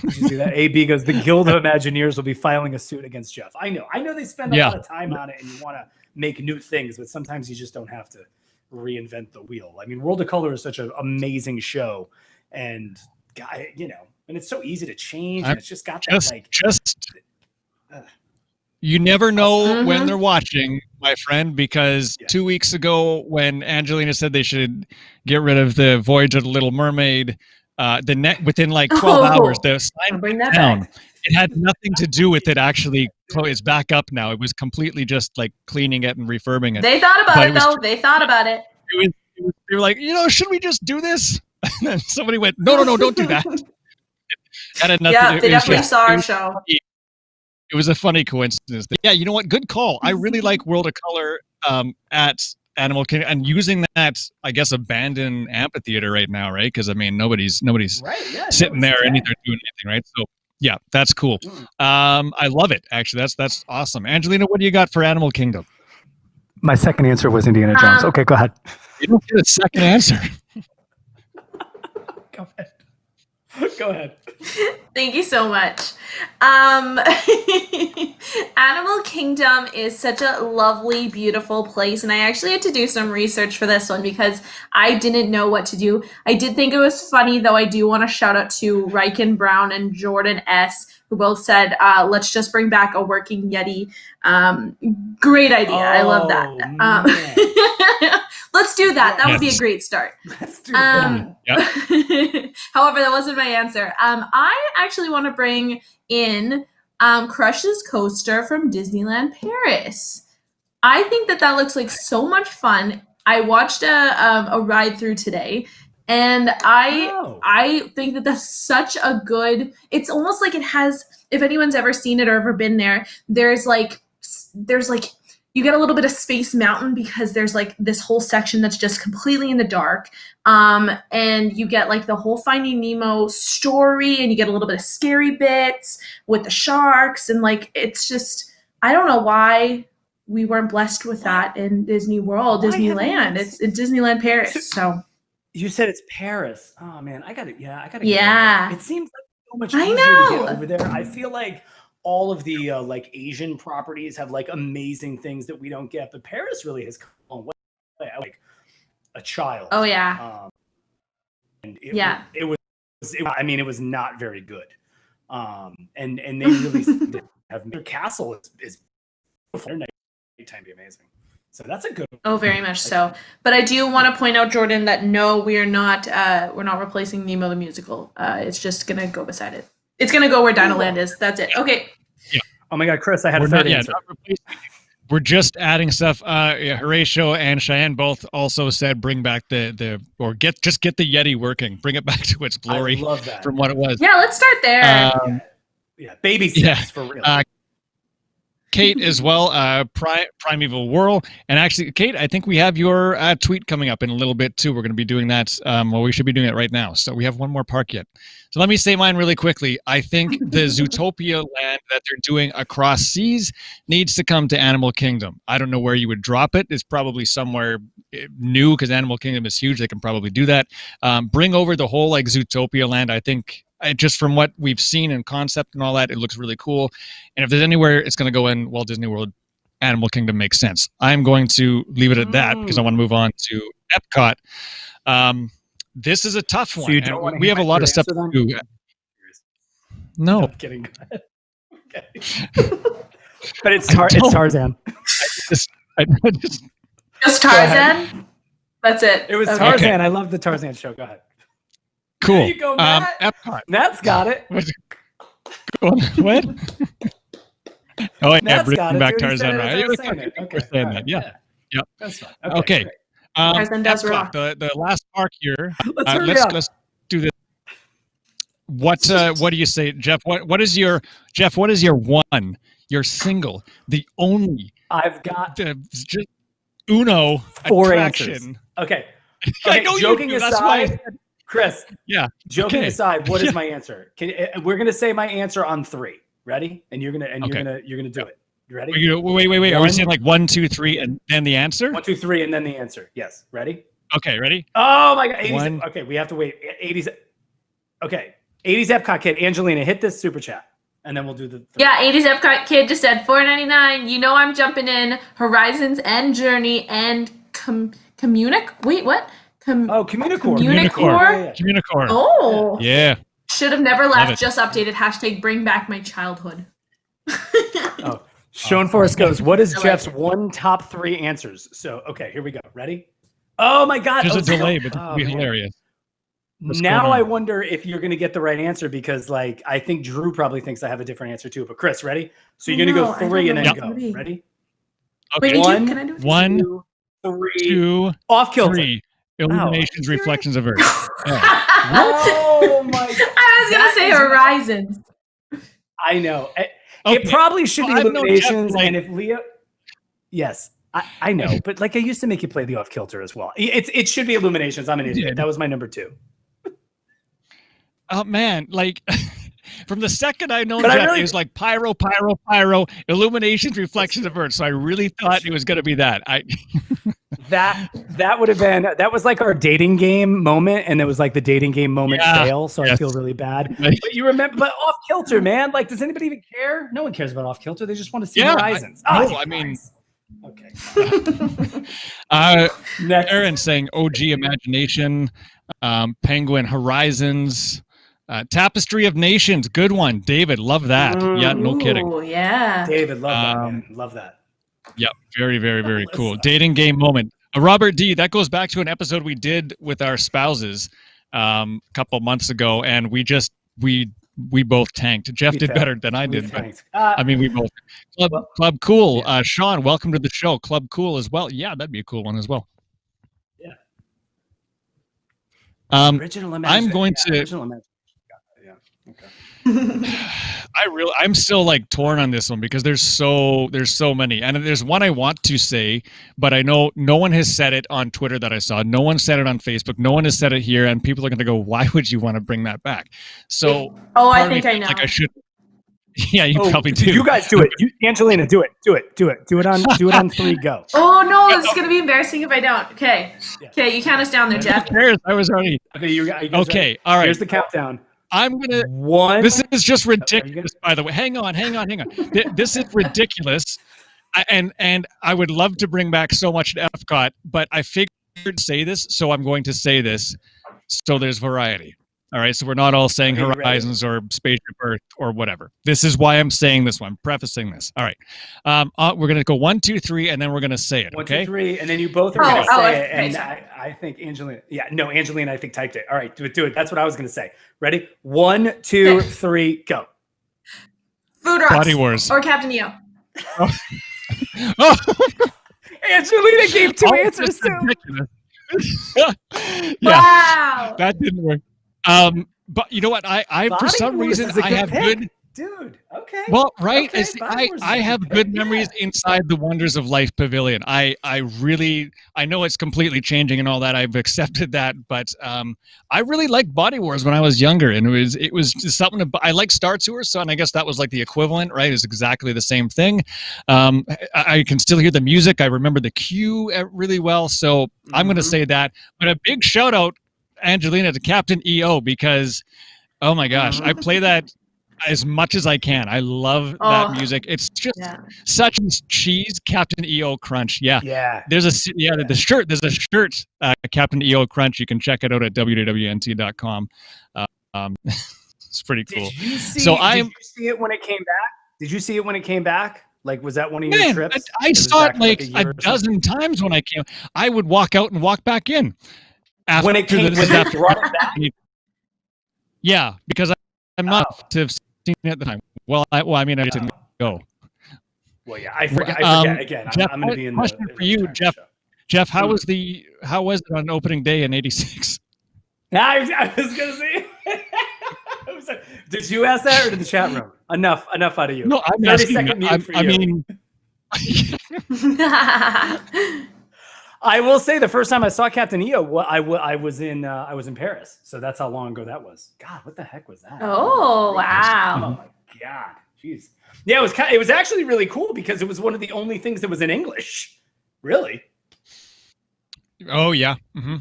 Did you see that? AB goes, the Guild of Imagineers will be filing a suit against Jeff. I know they spend a lot of time on it and you want to make new things, but sometimes you just don't have to reinvent the wheel. I mean, World of Color is such an amazing show, and and it's so easy to change, and it's just got that You never know when Mhm. they're watching, my friend, because 2 weeks ago when Angelina said they should get rid of the Voyage of the Little Mermaid, within like 12 hours, the sign bring went that down. back. It had nothing to do with it actually. It's back up now. It was completely just like cleaning it and refurbing it. They thought about But it, though. They thought about it. They were like, should we just do this? And then somebody went, no, don't do that. That had nothing Yeah, to they it was definitely just- saw it our was show. funny. It was a funny coincidence. Yeah, you know what? Good call. I really like World of Color at Animal Kingdom, and using that, I guess, abandoned amphitheater right now, right? Because I mean, nobody's right, yeah, sitting there dead. and they're doing anything, right? So yeah, that's cool. I love it. Actually, that's awesome. Angelina, what do you got for Animal Kingdom? My second answer was Indiana Jones. Okay, go ahead. You don't get a second answer. Go ahead. Go ahead. Thank you so much. Animal Kingdom is such a lovely, beautiful place, and I actually had to do some research for this one because I didn't know what to do. I did think it was funny, though. I do want to shout out to Riken Brown and Jordan S., who both said, let's just bring back a working Yeti. Great idea. I love that. Let's do that. That would be a great start. Let's do that. However, that wasn't my answer. I actually want to bring in Crush's coaster from Disneyland Paris. I think that looks like so much fun. I watched a ride through today, and I think that that's such a good. It's almost like it has. If anyone's ever seen it or ever been there, there's like you get a little bit of Space Mountain because there's like this whole section that's just completely in the dark. And you get like the whole Finding Nemo story, and you get a little bit of scary bits with the sharks. And like, it's just, I don't know why we weren't blessed with that in Disney World, Disneyland. It's in Disneyland Paris. So you said it's Paris. Oh man, I gotta. Yeah. It seems like so much easier to get over there. I feel like all of the like Asian properties have like amazing things that we don't get, but Paris really has come a long way. Like a child. Oh yeah. And it was not very good. And they really have their castle is beautiful. Nighttime be amazing. So that's a good one. Oh, very much so. But I do want to point out, Jordan, that no, we're not replacing Nemo the musical. It's just gonna go beside it. It's gonna go where Dino Land is. That's it. Okay. Yeah. Oh my God, Chris, I had a third answer. We're just adding stuff. Horatio and Cheyenne both also said bring back get the Yeti working. Bring it back to its glory. I love that. From what it was. Yeah, let's start there. Baby steps for real. Kate as well, Primeval Whirl. And actually, Kate, I think we have your tweet coming up in a little bit too. We're going to be doing that. We should be doing it right now. So we have one more park yet. So let me say mine really quickly. I think the Zootopia land that they're doing across seas needs to come to Animal Kingdom. I don't know where you would drop it. It's probably somewhere new because Animal Kingdom is huge. They can probably do that. Bring over the whole like Zootopia land. I think just from what we've seen in concept and all that, it looks really cool. And if there's anywhere it's going to go in Walt Disney World, Animal Kingdom makes sense. I'm going to leave it at that because I want to move on to Epcot. This is a tough one. So you don't we have a lot of stuff to do. No. I'm kidding. Okay. But it's Tarzan. Just Tarzan? That's it. It was Tarzan. Okay. I love the Tarzan show. Go ahead. Cool. There you go, Matt. Epcot. Matt's got it. What? Oh, yeah, Matt's bring got back it. Tarzan, right? We're saying that. Yeah. Yep. That's fine. Okay. Tarzan does Epcot, rock. the last park here. Let's do this. What do you say, Jeff? What is your one, your single, the only? I've got just uno 4 attraction. answers. Okay. I know joking you do. aside, That's why Chris. Yeah. Joking aside, what is my answer? We're gonna say my answer on 3. Ready? And you're gonna do it. You ready? Wait. Are we saying like 1, 2, 3, and then the answer? 1, 2, 3, and then the answer. Yes. Ready? Okay. Ready? Oh my God. 80s. Okay, we have to wait. 80s. Okay. 80s Epcot kid. Angelina, hit this super chat, and then we'll do the. 3. Yeah, 80s Epcot kid just said $4.99. You know I'm jumping in. Horizons and Journey and Wait, what? Communicore. Communicore. Oh. Yeah. Should have never left. Just updated. # bring back my childhood. Sean Forrest goes, what is Jeff's one top 3 answers? So, okay, here we go. Ready? Oh my God. There's a delay, but this will be hilarious. Now I wonder if you're going to get the right answer because, like, I think Drew probably thinks I have a different answer too. But Chris, ready? So you're going to go 3 and then go. Ready? Okay. Wait, 1, can I do it? 1, 2, 2, off kilter. 3. Illuminations, reflections of Earth. Yeah. Oh my God. I was going to say Horizons. I know. Okay. It probably should be Well, Illuminations. Jeff, and if Leo. Yes. I know, but like I used to make you play the off kilter as well. It should be Illuminations. I'm an idiot. That was my number 2. Oh man, like from the second I know Jeff, it was like pyro, illuminations, reflections of Earth. So I really thought it was going to be that. That would have been, that was like our dating game moment, and it was like the dating game moment fail. So I feel really bad. But you remember, but off kilter, man. Like, does anybody even care? No one cares about off kilter. They just want to see Horizons. Okay. Next. Aaron saying OG Imagination, Penguin Horizons. Tapestry of Nations, good one. David, love that. Yeah, no kidding. Yeah. David, love that. Man. Love that. Yep, very, very, very cool. Dating game moment. Robert D, that goes back to an episode we did with our spouses a couple months ago, and we both tanked. Jeff did better than I did. But, I mean, we both. Club Cool. Yeah. Sean, welcome to the show. Club Cool as well. Yeah, that'd be a cool one as well. Yeah. Original I'm going to. Original Okay. I'm still like torn on this one because there's so many, and there's one I want to say, but I know no one has said it on Twitter that I saw. No one said it on Facebook. No one has said it here, and people are going to go, "Why would you want to bring that back?" So, I think I know. Like I should. Yeah, you probably do. You guys do it. Angelina, do it. Do it on 3. Go. Oh no, it's going to be embarrassing if I don't. Okay. Okay, you count us down there, Jeff. I was already. Okay. All right. Here's the countdown. I'm gonna. One. This is just ridiculous. By the way, hang on. This is ridiculous, and I would love to bring back so much to Epcot, but I figured to say this, so I'm going to say this, so there's variety. All right, so we're not all saying Horizons or Spaceship Earth or whatever. This is why I'm saying this one. I'm prefacing this. All right, we're gonna go 1, 2, 3, and then we're gonna say it. 1, okay? 2, 3, and then you both are gonna say it. And I think Angelina. Yeah, no, Angelina. I think typed it. All right, do it. That's what I was gonna say. Ready? 1, 2, 3, go. Food Rocks. Body Wars. Or Captain EO. Oh. Angelina gave 2 answers too. Wow. That didn't work. But you know what? I for some reason I have good. Dude, okay. Well, right. Okay, I have good memories inside the Wonders of Life Pavilion. I know it's completely changing and all that. I've accepted that, but I really liked Body Wars when I was younger, and it was just something. I like Star Tours, so and I guess that was like the equivalent, right? It's exactly the same thing. I can still hear the music. I remember the cue really well, so I'm going to say that. But a big shout out, Angelina, to Captain EO, because oh my gosh, I play that as much as I can. I love that music. It's just such cheese. Captain EO Crunch. Yeah. There's the shirt. There's a shirt, Captain EO Crunch. You can check it out at WDWNT.com. It's pretty cool. Did you see it when it came back? Did you see it when it came back? Like, was that one of your trips? I saw it like a dozen times when I came. I would walk out and walk back in. After when they brought it back? Yeah, because I'm not to have seen it at the time. Well, I mean, I didn't go. Well, yeah, I forget again. Jeff, I'm going to be in question for you, Jeff. Jeff, how was it on opening day in '86? I was gonna say. Did you ask that, or did the chat room? Enough out of you. No, I'm 30 asking. second mute for you. I mean, I will say the first time I saw Captain EO, I was in Paris, so that's how long ago that was. God, what the heck was that? Oh, wow. Oh my God, jeez. Yeah, it was actually really cool because it was one of the only things that was in English. Really? oh yeah, Yeah,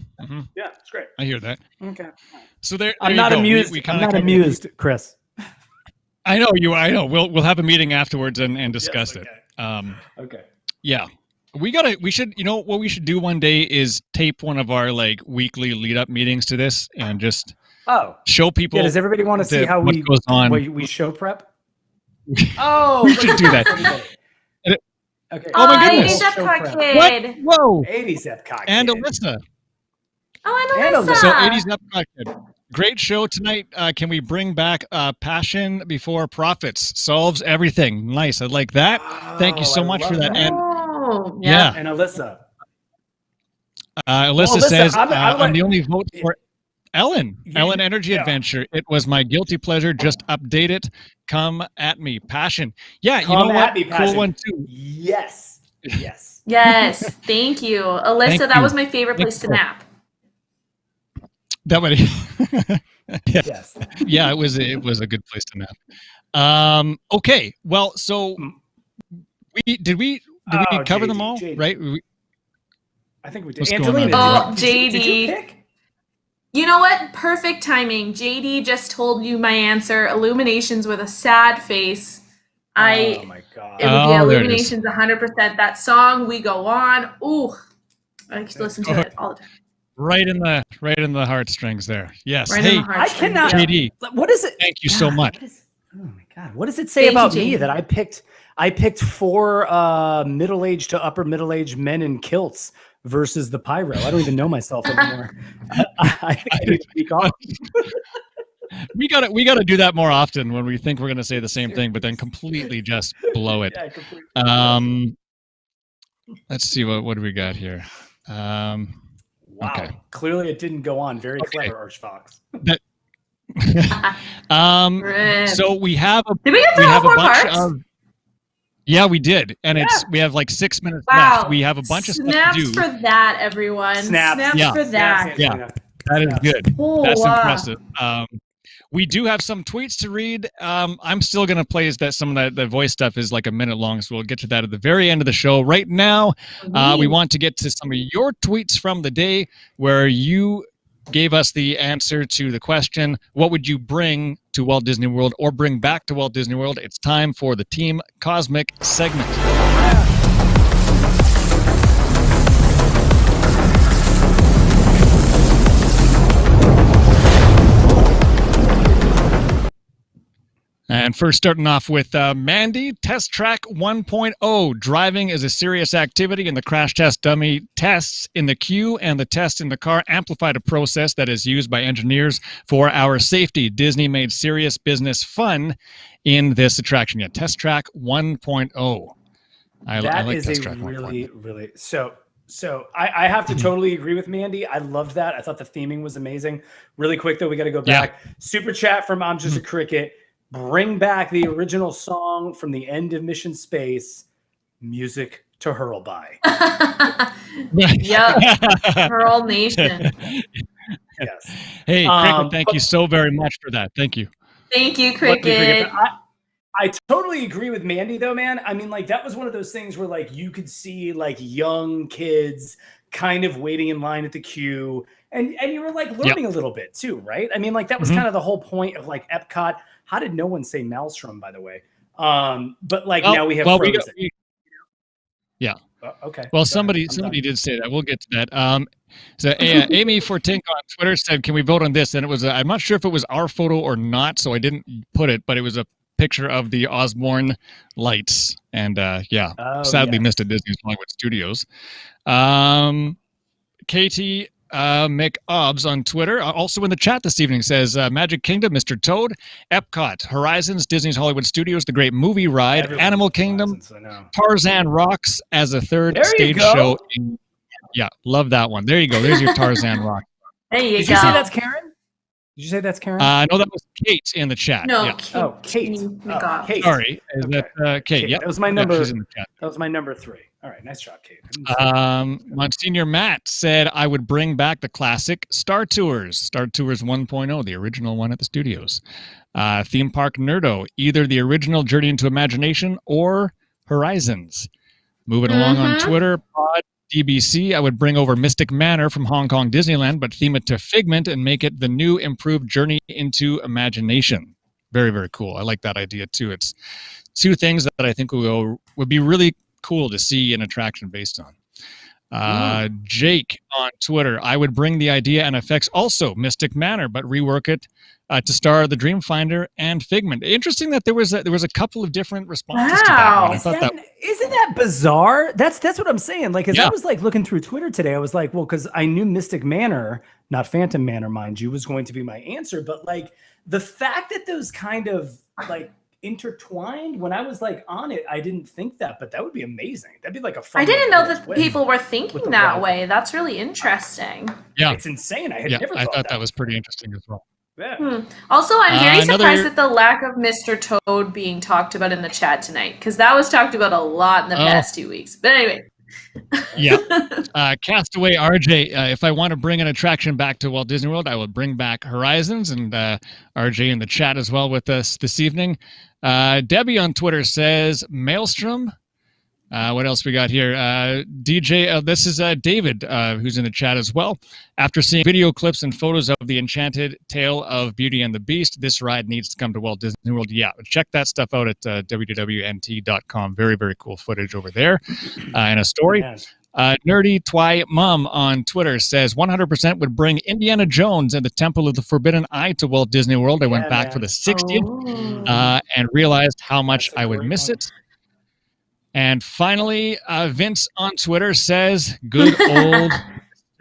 it's great. I hear that. Okay. So there I'm you not go. amused. We I'm kinda not covered- amused, Chris. I know you. I know. We'll have a meeting afterwards and discuss Yes, it. Okay. Yeah. We should, what we should do one day is tape one of our like weekly lead up meetings to this and just show people. Yeah, does everybody want to see how what goes on? we show prep? Oh, We should do that. Okay. Oh my 80s goodness. Epcot What? Kid. Whoa. 80s Epcot And Kid. Alyssa. Oh, And and Alyssa. So 80s Epcot Kid. Great show tonight. Can we bring back Passion Before Profits? Solves everything. Nice. I like that. Thank you so I much for love that. And Oh, yeah. And Alyssa. Alyssa Alyssa, says, I'm I'm the only vote for Ellen. Yeah. Ellen Energy Adventure. It was my guilty pleasure. Just update it. Come at me. Passion. Yeah, Come you know at what? me, Cool Passion. one too. Yes. Yes. Yes, thank you. Alyssa, Thank that you. was my favorite place to nap. That would Yes. yeah, it was a good place to nap. Okay. Well, so did we Oh, cover JD, them all? JD. Right? I think we did. What's going Angelina, on? did you JD. pick? You know what? Perfect timing. JD just told you my answer. Illuminations with a sad face. Oh It my God. would be Oh, there it is. Illuminations 100%. That song, We Go On. Ooh, I used to listen to it all the time. Right in the heartstrings there. Yes. Right Hey, in the I heartstrings. cannot. Yeah. JD, What is it? thank you so God, much. Oh my God. What does it say Thank you, about me JD. that I picked 4 middle-aged to upper middle-aged men in kilts versus the pyro? I don't even know myself anymore. I think I need to speak off. We gotta do that more often when we think we're gonna say the same thing, but then completely just blow it. Yeah, completely. Let's see what do we got here. Wow. okay. Clearly, it didn't go on. Very clever, Archfox. Rip. So we have a Did we get through all 4 parts? Yeah, we did, and we have like 6 minutes Wow. left. We have a bunch of stuff Snaps to do. for that, everyone. Snaps. Yeah. for that. Yeah. That is good. Oh, That's wow. impressive. We do have some tweets to read. I'm still going to play some of the voice stuff is like a minute long, so we'll get to that at the very end of the show. Right now, we want to get to some of your tweets from the day where you gave us the answer to the question, what would you bring to Walt Disney World or bring back to Walt Disney World? It's time for the Team Cosmic segment. And first, starting off with Mandy, Test Track 1.0. Driving is a serious activity, and the crash test dummy tests in the queue and the test in the car amplified a process that is used by engineers for our safety. Disney made serious business fun in this attraction. Yeah, Test Track 1.0. I like Is Test a Track 1.0. really so I have to totally agree with Mandy. I loved that. I thought the theming was amazing. Really quick though, we got to go back. Super chat from I'm Just a Cricket. Bring back the original song from the end of Mission Space, Music to Hurl By. Yep. Pearl Nation. Yes. Hey, Cricket, thank you so very much for that. Thank you. Thank you, But Cricket. I totally agree with Mandy though, man. I mean, like that was one of those things where like you could see like young kids kind of waiting in line at the queue and you were like learning a little bit too, right? I mean, like that was kind of the whole point of like Epcot. How did no one say Maelstrom, by the way? But like now we have Frozen. Okay. Well, somebody did say that. We'll get to that. So Amy Fortink on Twitter said, "Can we vote on this?" And it was I'm not sure if it was our photo or not, so I didn't put it, but it was a picture of the Osborne lights, and sadly missed at Disney's Hollywood Studios. Katie McObbs on Twitter, also in the chat this evening, says Magic Kingdom, Mr. Toad, Epcot, Horizons, Disney's Hollywood Studios, The Great Movie Ride, Animal Kingdom, Tarzan Rocks as a third stage show in Yeah, love that one. There you go. There's your Tarzan rock. There you Did go. you say that's Karen? Did you say that's Karen? No, that was Kate in the chat. No, Yeah. Kate. Oh, Kate. Oh, Kate. Sorry, is Okay. that Kate? Yeah, That was my number. she's in the chat. That was my number 3. All right, nice job, Kate. Monsignor Matt said I would bring back the classic Star Tours 1.0, the original one at the studios. Theme Park Nerdo, either the original Journey into Imagination or Horizons. Moving along on Twitter, Pod DBC, I would bring over Mystic Manor from Hong Kong Disneyland, but theme it to Figment and make it the new improved Journey into Imagination. Very, very cool. I like that idea too. It's two things that I think would be really cool to see an attraction based on. Jake on Twitter, I would bring the idea and effects also Mystic Manor, but rework it to star the Dreamfinder and Figment. Interesting that there was a couple of different responses to that one. I thought Isn't that bizarre? That's what I'm saying. Like, as Yeah. I was like looking through Twitter today, I was like, well, because I knew Mystic Manor, not Phantom Manor, mind you, was going to be my answer. But like the fact that those kind of like intertwined, when I was like on it, I didn't think that, but that would be amazing. That'd be like a fun. I didn't know that twist. people were with thinking the that rival. way. That's really interesting. Yeah, It's insane. I had yeah, never I thought thought that was pretty interesting as well. Yeah. Also, I'm very another- surprised at the lack of Mr. Toad being talked about in the chat tonight, because that was talked about a lot in the past 2 weeks. But anyway. Yeah. Castaway RJ, if I want to bring an attraction back to Walt Disney World, I will bring back Horizons, and RJ in the chat as well with us this evening. Debbie on Twitter says Maelstrom. What else we got here? DJ, this is David, who's in the chat as well. After seeing video clips and photos of the Enchanted Tale of Beauty and the Beast, this ride needs to come to Walt Disney World. Yeah, check that stuff out at WDWNT.com. Very, very cool footage over there and a story. Nerdy Twy Mum on Twitter says 100% would bring Indiana Jones and the Temple of the Forbidden Eye to Walt Disney World. I went back for the 60th and realized how much I would miss it. And finally, Vince on Twitter says, good old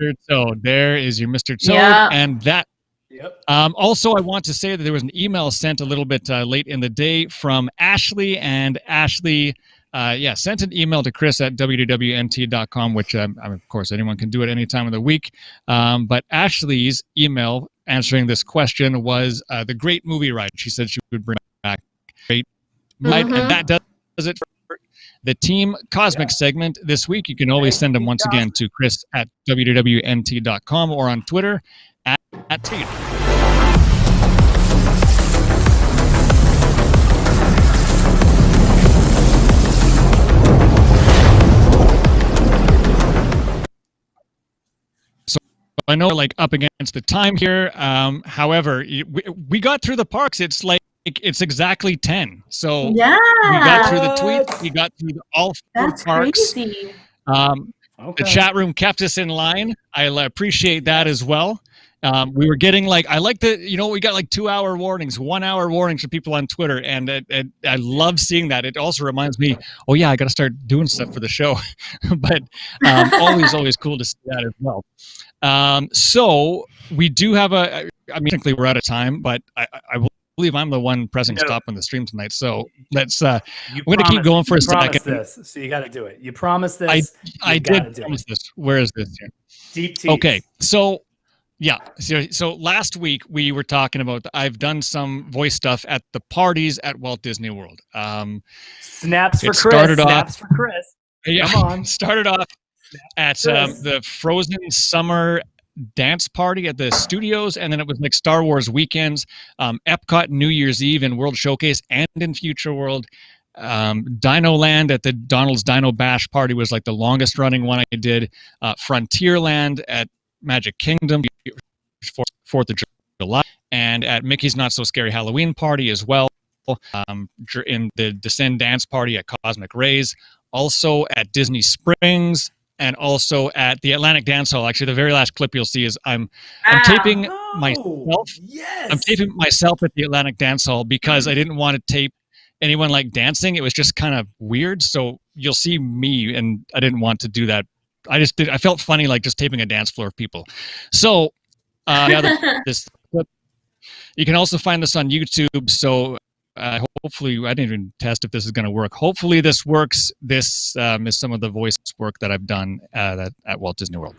Mr. Toad. There is your Mr. Toad. Yeah. And that. Yep. Also, I want to say that there was an email sent a little bit late in the day from Ashley, and Ashley sent an email to Chris at WDWNT.com, which, of course, anyone can do it any time of the week. But Ashley's email answering this question was the Great Movie Ride. She said she would bring back Great Ride, and that does it for the Team Cosmic segment this week. You can always send them once again to Chris at WDWNT.com or on Twitter at Tate. I know, like, up against the time here. However, we got through the parks. It's exactly 10. So Yeah. we got through the tweets. We got through all 4 That's parks. crazy. The chat room kept us in line. I appreciate that as well. We were getting we got like 2-hour warnings, 1-hour warnings for people on Twitter. And I love seeing that. It also reminds me, oh yeah, I got to start doing stuff for the show. But always cool to see that as well. So we do have technically we're out of time, but I believe I'm the one pressing stop on the stream tonight. So let's, we're going to keep going for a second. This, so you got to do it. You promised this. I did promise this. Where is this here? Deep tease. Okay. So, yeah. So last week we were talking about, I've done some voice stuff at the parties at Walt Disney World. Snaps for Chris. Snaps for Chris. Yeah. Come on. Started off at the Frozen Summer Dance Party at the studios, and then it was like Star Wars weekends, Epcot New Year's Eve and World Showcase and in Future World. Dino Land at the Donald's Dino Bash Party was like the longest running one I did. Frontierland at Magic Kingdom for 4th of July, and at Mickey's Not So Scary Halloween Party as well. In the Descend Dance Party at Cosmic Rays, also at Disney Springs, and also at the Atlantic Dance Hall. Actually, the very last clip you'll see is I'm taping myself. Yes. I'm taping myself at the Atlantic Dance Hall because I didn't want to tape anyone like dancing. It was just kind of weird. So you'll see me, and I didn't want to do that. I felt funny, like just taping a dance floor of people. So this clip. You can also find this on YouTube. So hopefully, I didn't even test if this is going to work. Hopefully this works. This is some of the voice work that I've done at Walt Disney World.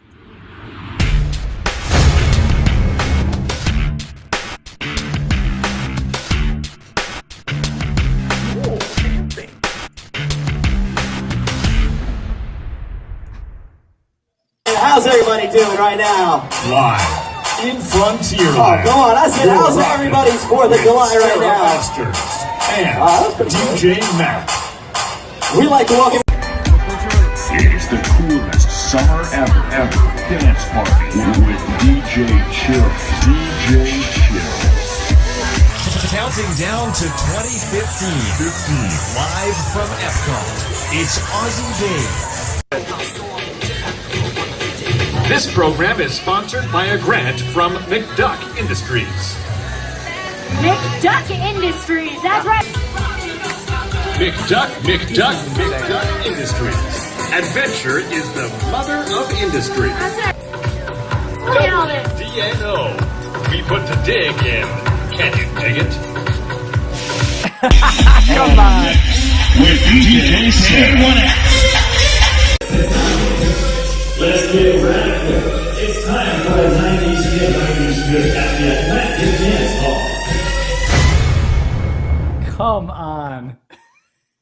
How's everybody doing right now? Live in Frontierland. Oh, go on. I said, how's everybody's 4th of July right now? Masters and DJ Mac. We like to welcome. It's the coolest summer ever dance party with DJ Chill. DJ Chill. Counting down to 2015. Live from Epcot. It's Aussie Dave. This program is sponsored by a grant from McDuck Industries. McDuck Industries, that's right. McDuck Industries. Adventure is the mother of industry. WDW. We put the dig in. Can you dig it? Come on. With DJ Chill. Let's get radical. It's time for a 90s Get 90s Good at the Atlantic Dance Hall. Come on.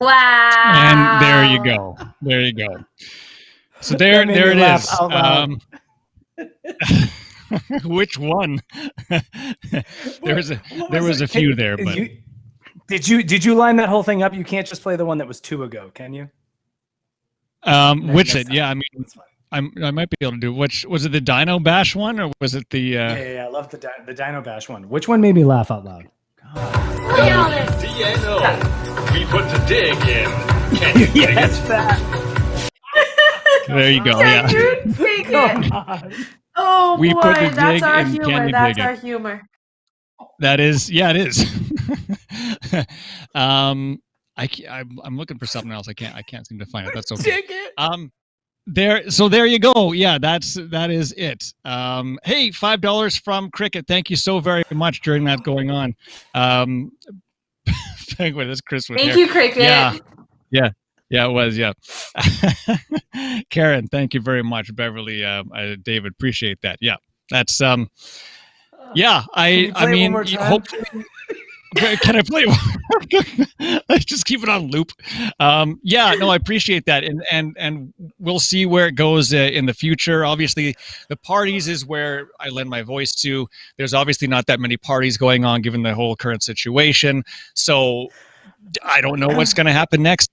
Wow. And there you go. There you go. So there it is. Which one? there was a few there, but did you line that whole thing up? You can't just play the one that was 2 ago, can you? Which it? Yeah, I mean, I might be able to do. Which was it? The Dino Bash one, or was it the? Yeah. I love the Dino Bash one. Which one made me laugh out loud? DNO. We put the dig in. Can you dig Yes, it? that. There you go. Can Yeah. you take it? Oh We boy, put the that's dig our in, humor. can you That's dig our it? humor. That is. Yeah, it is. I'm looking for something else. I can't seem to find it. That's okay. There you go. Yeah, that is it. Hey, $5 from Cricket. Thank you so very much during that going on. Penguin, that's Chris with Thank hair. you, Cricket. Yeah, it was. Yeah. Karen, thank you very much. Beverly, David, appreciate that. Yeah, that's yeah. I mean, hopefully. Can I play? Let's just keep it on loop. Yeah, no, I appreciate that, and we'll see where it goes in the future. Obviously, the parties is where I lend my voice to. There's obviously not that many parties going on given the whole current situation, so I don't know what's going to happen next.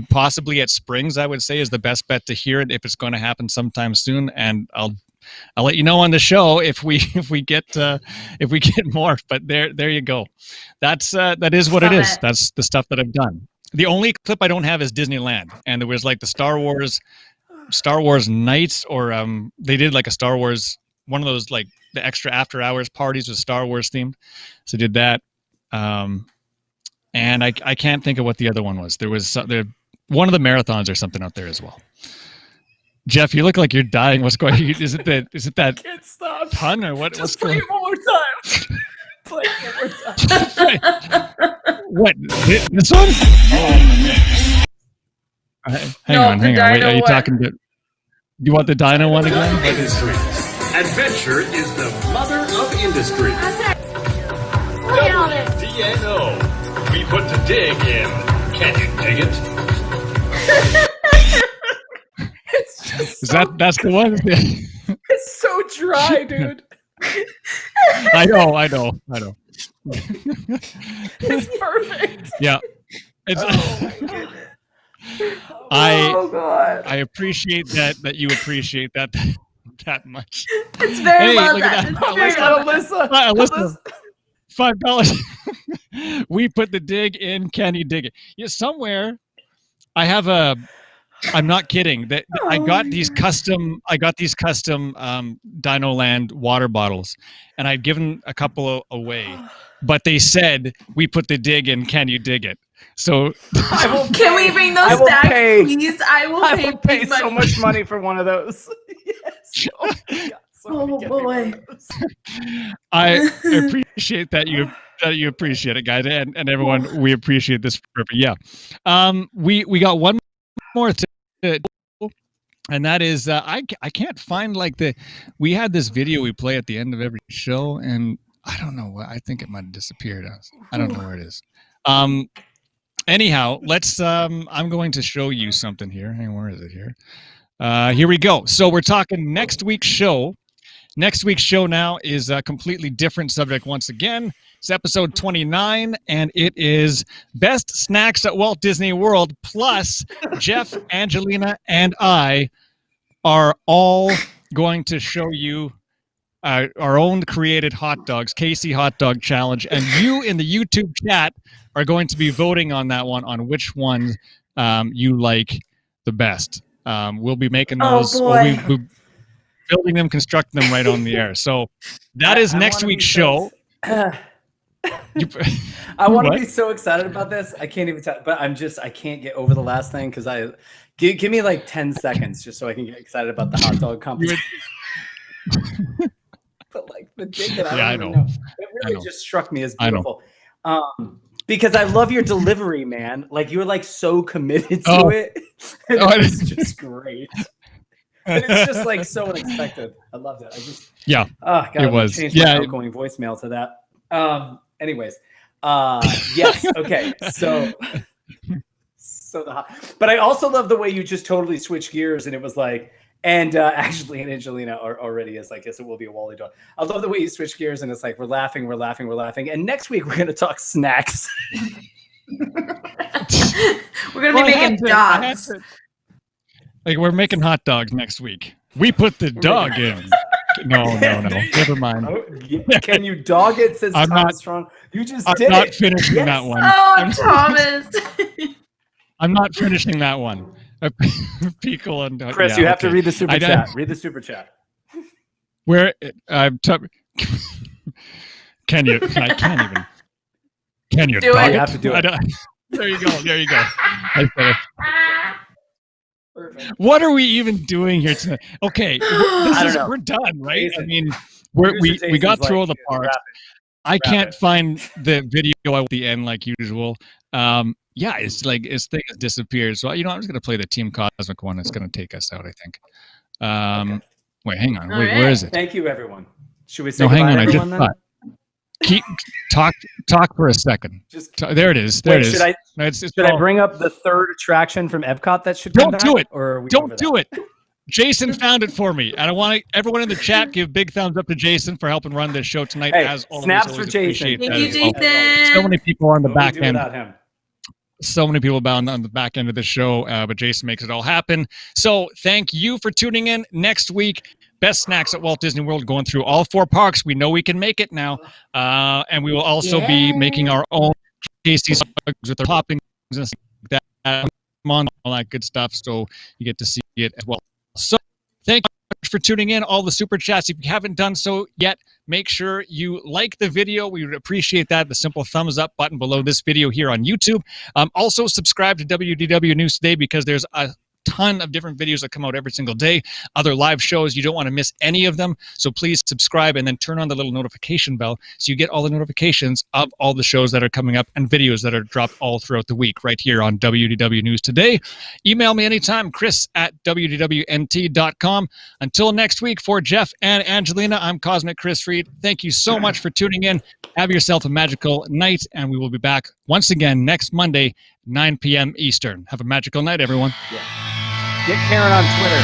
Possibly at Springs, I would say, is the best bet to hear it if it's going to happen sometime soon, and I'll let you know on the show if we get more. But there you go. That is what it is. That's the stuff that I've done. The only clip I don't have is Disneyland, and there was like the Star Wars nights, or they did like a Star Wars, one of those like the extra after hours parties with Star Wars themed. So did that, and I can't think of what the other one was. There was one of the marathons or something out there as well. Jeff, you look like you're dying. What's going on? Is it that Can't stop. pun or what? Just what's play going it one more time. Play it one more time. What? This one? Hang on. Wait, are you talking to? Do you want the Dino one again? Industries. Adventure is the mother of industry. DNO. We put the dig in. Can you dig it? That's the one? It's so dry, dude. I know. It's perfect. Yeah. It's, I appreciate that you appreciate that much. It's very well look done. at that. Alyssa, $5. We put the dig in. Can you dig it? Yeah, somewhere I have a. I'm not kidding. That I got these custom Dino Land water bottles, and I'd given a couple away, but they said we put the dig in. Can you dig it? So can we bring those back, please? I will pay so much money for one of those. Yes. Oh, oh boy. I appreciate that you You appreciate it, guys, and everyone. We appreciate this. Yeah, we got one more thing, and that is I can't find we had this video we play at the end of every show, and I don't know what I think it might have disappeared. I don't know where it is. Anyhow, let's. I'm going to show you something here. Hang on, where is it here? Here we go. So we're talking next week's show. Next week's show now is a completely different subject once again. It's episode 29, and it is Best Snacks at Walt Disney World, plus Jeff, Angelina, and I are all going to show you our own created hot dogs, Casey Hot Dog Challenge, and you in the YouTube chat are going to be voting on that one, on which one you like the best. We'll be making those. We'll be building them, constructing them right on the air. So that is next week's show. I want to be so excited about this. I can't even tell, but I can't get over the last thing because give me like 10 seconds just so I can get excited about the hot dog competition. But like the dig that I don't know. It really just struck me as beautiful. Because I love your delivery, man. Like you're like so committed to it. And it's just great. And it's just like so unexpected. I loved it. Oh God, it was. Changed my outgoing voicemail to that. Anyways, yes. Okay. So but I also love the way you just totally switch gears, and it was like, and actually, and Angelina already is like, yes, it will be a Wally dog. I love the way you switch gears, and it's like we're laughing. And next week we're gonna talk snacks. We're gonna be making dogs. Like we're making hot dogs next week. We put the dog in. No. Never mind. Can you dog it? Says Thomas Strong. You just did it. I'm not finishing that one. Oh, Thomas. I'm not finishing that one. Pickle and Chris, you have to read the super chat. Read the super chat. Where can you? I can't even. Can you do dog it? You have to do it. There you go. What are we even doing here tonight? Okay, we're done, right? I mean, we got through all the parts. I can't find the video at the end like usual. It's like its thing has disappeared. So I'm just gonna play the Team Cosmic one. It's gonna take us out, I think. Okay. Wait, hang on. Wait, where is it? Thank you, everyone. Should we say goodbye to everyone then? Keep talk for a second. There it is. There it is. Should I bring up the third attraction from Epcot that should come back? Don't do it. Or don't do it. Jason found it for me, and I want everyone in the chat give big thumbs up to Jason for helping run this show tonight. Hey, as always, snaps for Jason. Thank you, Jason. So many people on the back end. Without him. So many people bound on the back end of the show, but Jason makes it all happen. So thank you for tuning in. Next week, Best Snacks at Walt Disney World, going through all 4 parks. We know we can make it now. And we will also be making our own tasty dogs with their toppings and stuff like that, all that good stuff. So you get to see it as well. So thank you much for tuning in. All the super chats. If you haven't done so yet, make sure you like the video. We would appreciate that. The simple thumbs up button below this video here on YouTube. Also subscribe to WDW News Today, because there's a ton of different videos that come out every single day, other live shows. You don't want to miss any of them, so please subscribe and then turn on the little notification bell so you get all the notifications of all the shows that are coming up and videos that are dropped all throughout the week right here on WDW News Today. Email me anytime, chris@wdwnt.com. Until next week, for Jeff and Angelina, I'm Cosmic Chris Reid. Thank you so much for tuning in. Have yourself a magical night, and we will be back once again next Monday, 9 p.m. Eastern. Have a magical night, everyone. Get Karen on Twitter.